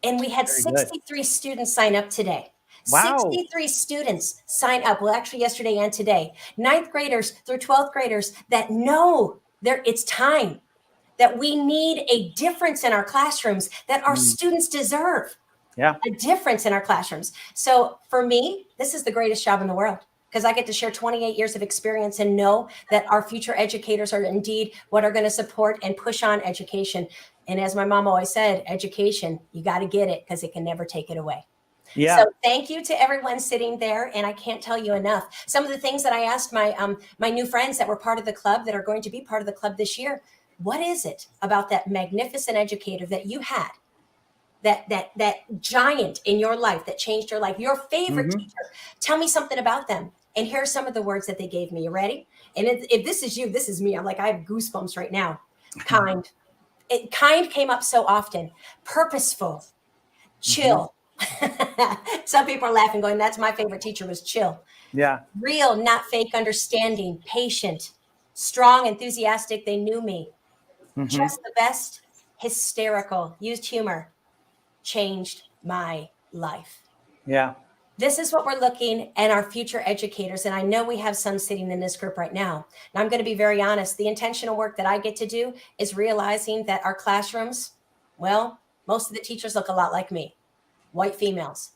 And we had 63 students sign up today. Wow. 63 students sign up. Well, actually yesterday and today, 9th graders through 12th graders that know it's time, that we need a difference in our classrooms, that our students deserve a difference in our classrooms. So for me, this is the greatest job in the world, because I get to share 28 years of experience and know that our future educators are indeed what are going to support and push on education. And as my mom always said, education, you got to get it because it can never take it away. Yeah. So thank you to everyone sitting there. And I can't tell you enough. Some of the things that I asked my new friends that were part of the club, that are going to be part of the club this year, what is it about that magnificent educator that you had that giant in your life that changed your life, your favorite Mhm. teacher. Tell me something about them. And here are some of the words that they gave me. You ready? And if this is you, this is me. I'm like, I have goosebumps right now. Kind. Kind came up so often. Purposeful. Chill. Some people are laughing, going, that's my favorite teacher was chill. Yeah. Real, not fake understanding. Patient. Strong, enthusiastic. They knew me. Mhm. Just the best. Hysterical. Used humor. Changed my life. Yeah. This is what we're looking at our future educators. And I know we have some sitting in this group right now. And I'm going to be very honest. The intentional work that I get to do is realizing that our classrooms, well, most of the teachers look a lot like me, white females.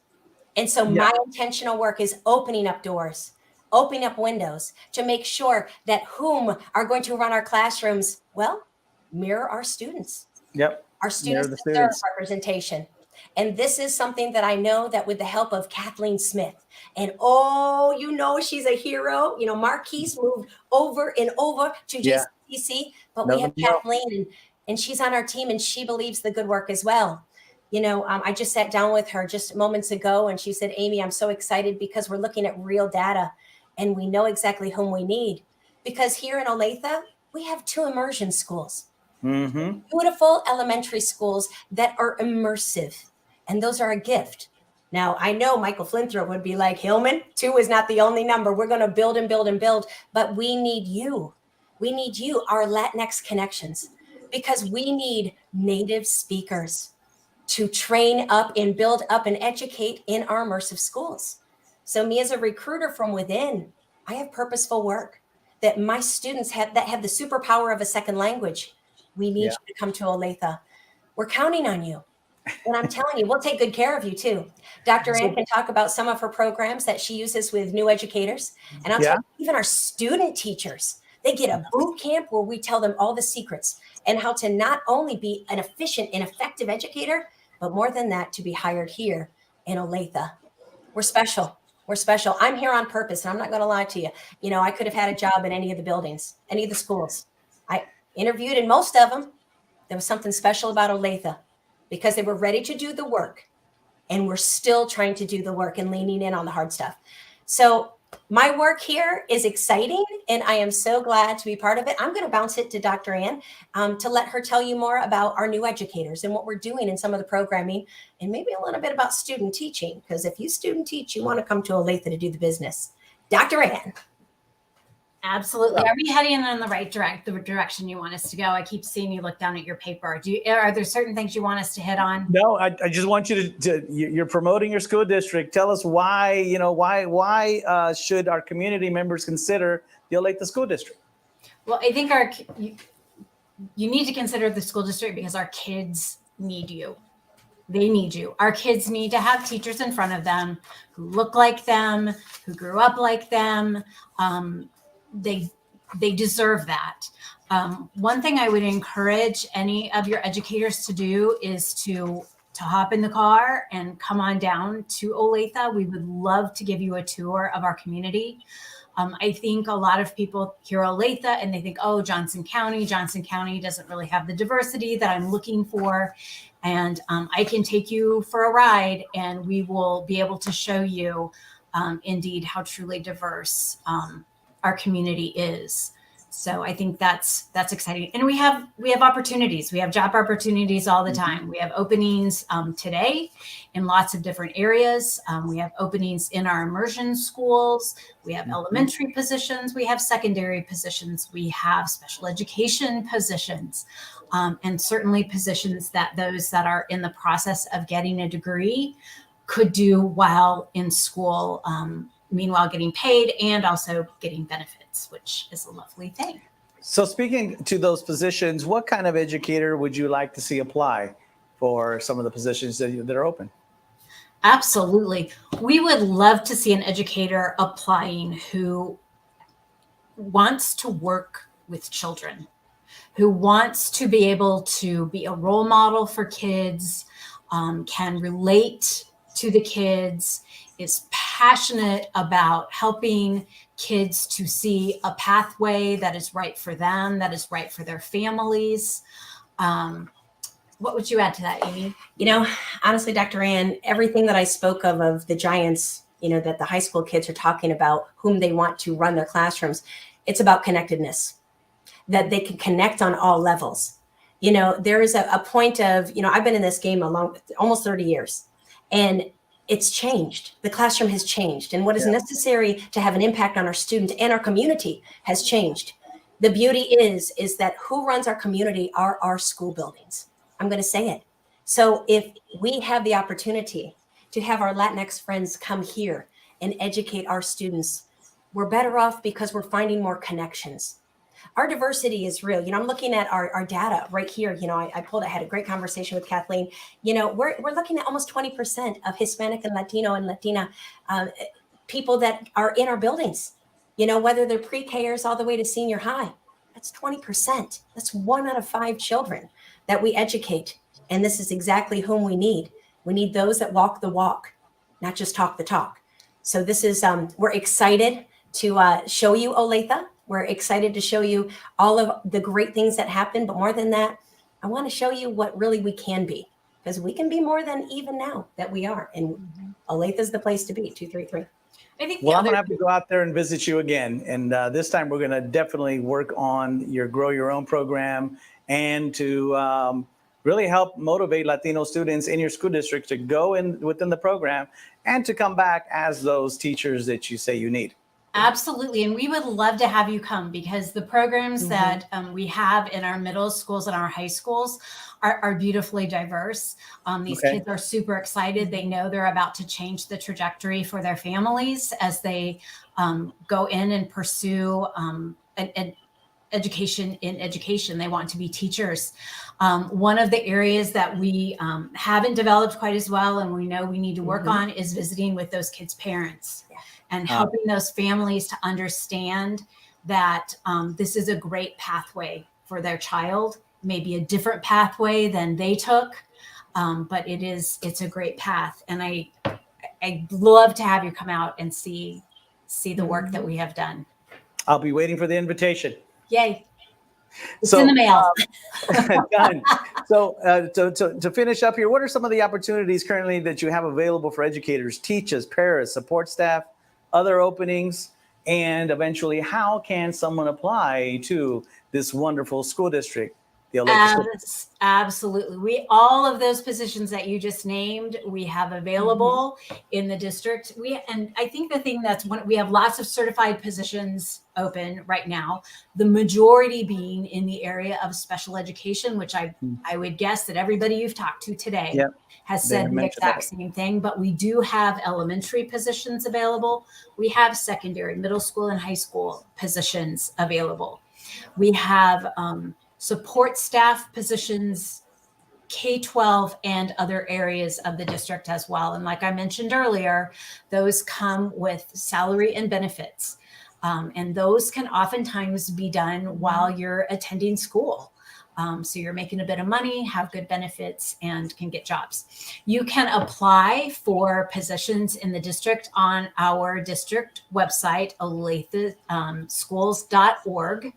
And so Yeah. my intentional work is opening up doors, opening up windows to make sure that whom are going to run our classrooms, well, mirror our students. Yep. Our students the deserve students. representation. And this is something that I know that with the help of Kathleen Smith, and oh, you know, she's a hero. You know, Marquise moved over and over to Yeah. JCCC, but No we have big deal. Kathleen, and she's on our team, and she believes the good work as well. You know, I just sat down with her just moments ago, and she said, Amy, I'm so excited because we're looking at real data, and we know exactly whom we need. Because here in Olathe, we have 2 immersion schools. Mm-hmm. Beautiful elementary schools that are immersive, and those are a gift. Now, I know Michael Flinthrope would be like, Hillman, 2 is not the only number. We're going to build and build and build, but we need you. We need you, our Latinx connections, because we need native speakers to train up and build up and educate in our immersive schools. So me as a recruiter from within, I have purposeful work that my students have that have the superpower of a second language. We need Yeah. you to come to Olathe. We're counting on you. And I'm telling you, we'll take good care of you too. Dr. Ann can talk about some of her programs that she uses with new educators. And I'll tell you, even our student teachers, they get a boot camp where we tell them all the secrets and how to not only be an efficient and effective educator, but more than that, to be hired here in Olathe. We're special. We're special. I'm here on purpose, and I'm not going to lie to you. You know, I could have had a job in any of the buildings, any of the schools. I interviewed in most of them. There was something special about Olathe because they were ready to do the work, and we're still trying to do the work and leaning in on the hard stuff. So my work here is exciting, and I am so glad to be part of it. I'm going to bounce it to Dr. Ann to let her tell you more about our new educators and what we're doing in some of the programming, and maybe a little bit about student teaching, because if you student teach, you want to come to Olathe to do the business. Dr. Ann. Absolutely. Are we heading in the right direction you want us to go? I keep seeing you look down at your paper. Are there certain things you want us to hit on? No, I just want you you're promoting your school district. Tell us why, why should our community members consider the Olathe School District? Well, I think you need to consider the school district because our kids need you. They need you. Our kids need to have teachers in front of them who look like them, who grew up like them. They deserve that. One thing I would encourage any of your educators to do is to hop in the car and come on down to Olathe. We would love to give you a tour of our community. I think a lot of people hear Olathe and they think, oh, Johnson County doesn't really have the diversity that I'm looking for. And I can take you for a ride and we will be able to show you indeed how truly diverse our community is. So I think that's exciting. And we have opportunities. We have job opportunities all the time. We have openings today in lots of different areas. We have openings in our immersion schools. We have elementary positions. We have secondary positions. We have special education positions. And certainly positions that those that are in the process of getting a degree could do while in school, meanwhile getting paid and also getting benefits, which is a lovely thing. So speaking to those positions, what kind of educator would you like to see apply for some of the positions that are open? Absolutely. We would love to see an educator applying who wants to work with children, who wants to be able to be a role model for kids, can relate to the kids, is passionate about helping kids to see a pathway that is right for them, that is right for their families. What would you add to that, Amy? You know, honestly, Dr. Ann, everything that I spoke of the giants, you know, that the high school kids are talking about, whom they want to run their classrooms, it's about connectedness, that they can connect on all levels. You know, there is a point of, you know, I've been in this game almost 30 years, and it's changed. The classroom has changed, and what is necessary to have an impact on our student and our community has changed. The beauty is that who runs our community are our school buildings. I'm going to say it. So if we have the opportunity to have our Latinx friends come here and educate our students, we're better off because we're finding more connections. Our diversity is real. You know, I'm looking at our data right here. You know, I had a great conversation with Kathleen. You know, we're looking at almost 20% of Hispanic and Latino and Latina people that are in our buildings, you know, whether they're pre-Kers all the way to senior high. That's 20%. That's 1 out of 5 children that we educate. And this is exactly whom we need. We need those that walk the walk, not just talk the talk. So this is, we're excited to show you Olathe. We're excited to show you all of the great things that happen. But more than that, I want to show you what really we can be, because we can be more than even now that we are. And Olathe is the place to be, 233. I think Well, I'm going to have to go out there and visit you again. And this time we're going to definitely work on your Grow Your Own program and to really help motivate Latino students in your school district to go in within the program and to come back as those teachers that you say you need. Absolutely. And we would love to have you come, because the programs that we have in our middle schools and our high schools are beautifully diverse. These kids are super excited. They know they're about to change the trajectory for their families as they go in and pursue an education in education. They want to be teachers. One of the areas that we haven't developed quite as well, and we know we need to work on, is visiting with those kids' parents. And helping those families to understand that this is a great pathway for their child, maybe a different pathway than they took, but it's a great path. And I'd love to have you come out and see the work that we have done. I'll be waiting for the invitation. Yay. It's in the mail. Done. So to finish up here, what are some of the opportunities currently that you have available for educators, teachers, paras, support staff, other openings, and eventually how can someone apply to this wonderful school district? The Olathe Absolutely. All of those positions that you just named, we have available in the district. And I think the thing we have lots of certified positions open right now, the majority being in the area of special education, which I would guess that everybody you've talked to today has said the exact same thing. But we do have elementary positions available. We have secondary, middle school, and high school positions available. We have support staff positions, K-12 and other areas of the district as well. And like I mentioned earlier, those come with salary and benefits. And those can oftentimes be done while you're attending school. So you're making a bit of money, have good benefits, and can get jobs. You can apply for positions in the district on our district website, OlatheSchools.org.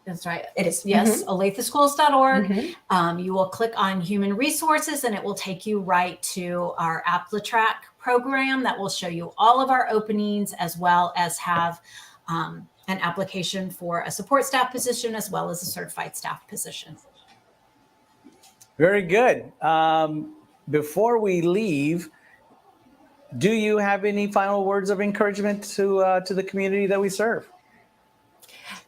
That's right. It is. Yes. OlatheSchools.org. You will click on Human Resources and it will take you right to our AppleTrack program that will show you all of our openings, as well as have an application for a support staff position as well as a certified staff position. Very good. Before we leave, do you have any final words of encouragement to the community that we serve?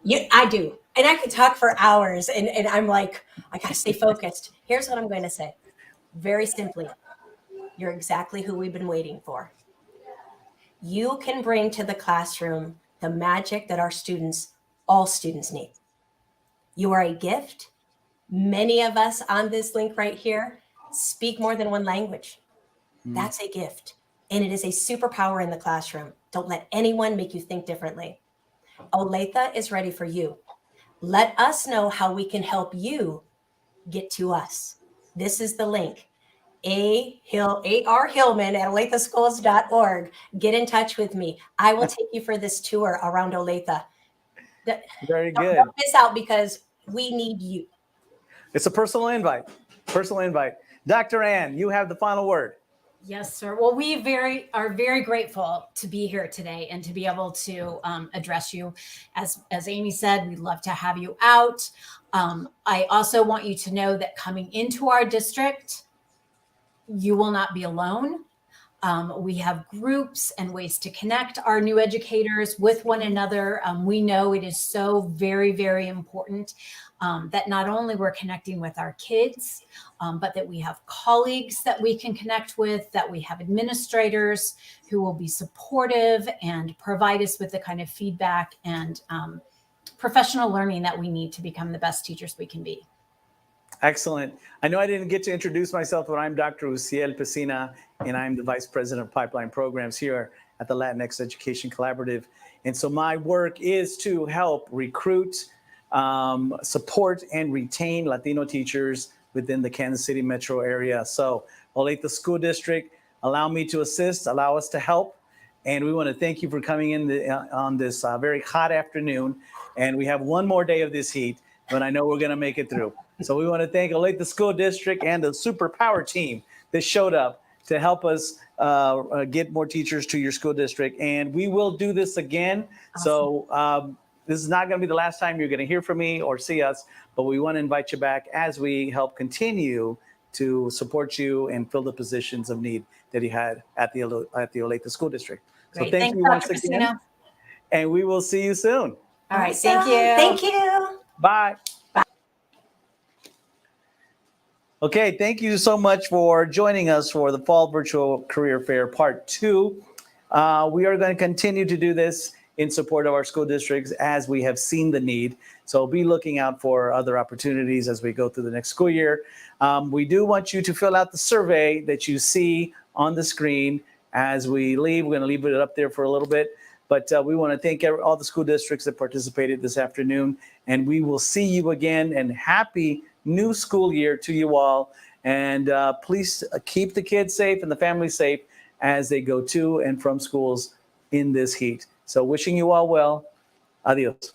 Yeah, I do. And I could talk for hours, and I'm like, I got to stay focused. Here's what I'm going to say. Very simply, you're exactly who we've been waiting for. You can bring to the classroom the magic that all students need. You are a gift. Many of us on this link right here speak more than one language. That's a gift. And it is a superpower in the classroom. Don't let anyone make you think differently. Olathe is ready for you. Let us know how we can help you get to us. This is the link. A.R. Hillman at OlatheSchools.org. Get in touch with me. I will take you for this tour around Olathe. Very good. Don't miss out, because we need you. It's a personal invite. Personal invite. Dr. Ann, you have the final word. Yes, sir. Well, we are very grateful to be here today and to be able to address you. As Amy said, we'd love to have you out. I also want you to know that coming into our district, you will not be alone. We have groups and ways to connect our new educators with one another. We know it is so very, very important that not only we're connecting with our kids, but that we have colleagues that we can connect with, that we have administrators who will be supportive and provide us with the kind of feedback and professional learning that we need to become the best teachers we can be. Excellent. I know I didn't get to introduce myself, but I'm Dr. Uciel Pesina, and I'm the Vice President of Pipeline Programs here at the Latinx Education Collaborative. And so my work is to help recruit, support, and retain Latino teachers within the Kansas City metro area. So Olathe School District, allow me to assist, allow us to help. And we want to thank you for coming in on this very hot afternoon. And we have one more day of this heat, but I know we're going to make it through. So we want to thank Olathe School District and the superpower team that showed up to help us get more teachers to your school district. And we will do this again. Awesome. So this is not going to be the last time you're going to hear from me or see us, but we want to invite you back as we help continue to support you and fill the positions of need that you had at the Olathe School District. So Great. thank Thanks, you Dr. once again. Pesina. And we will see you soon. All right. Thank Awesome. you. Thank you. Bye. Okay, thank you so much for joining us for the Fall Virtual Career Fair Part 2. We are going to continue to do this in support of our school districts as we have seen the need. So be looking out for other opportunities as we go through the next school year. We do want you to fill out the survey that you see on the screen as we leave. We're going to leave it up there for a little bit. But we want to thank all the school districts that participated this afternoon. And we will see you again. And happy new school year to you all. And please keep the kids safe and the family safe as they go to and from schools in this heat. So wishing you all well. Adios.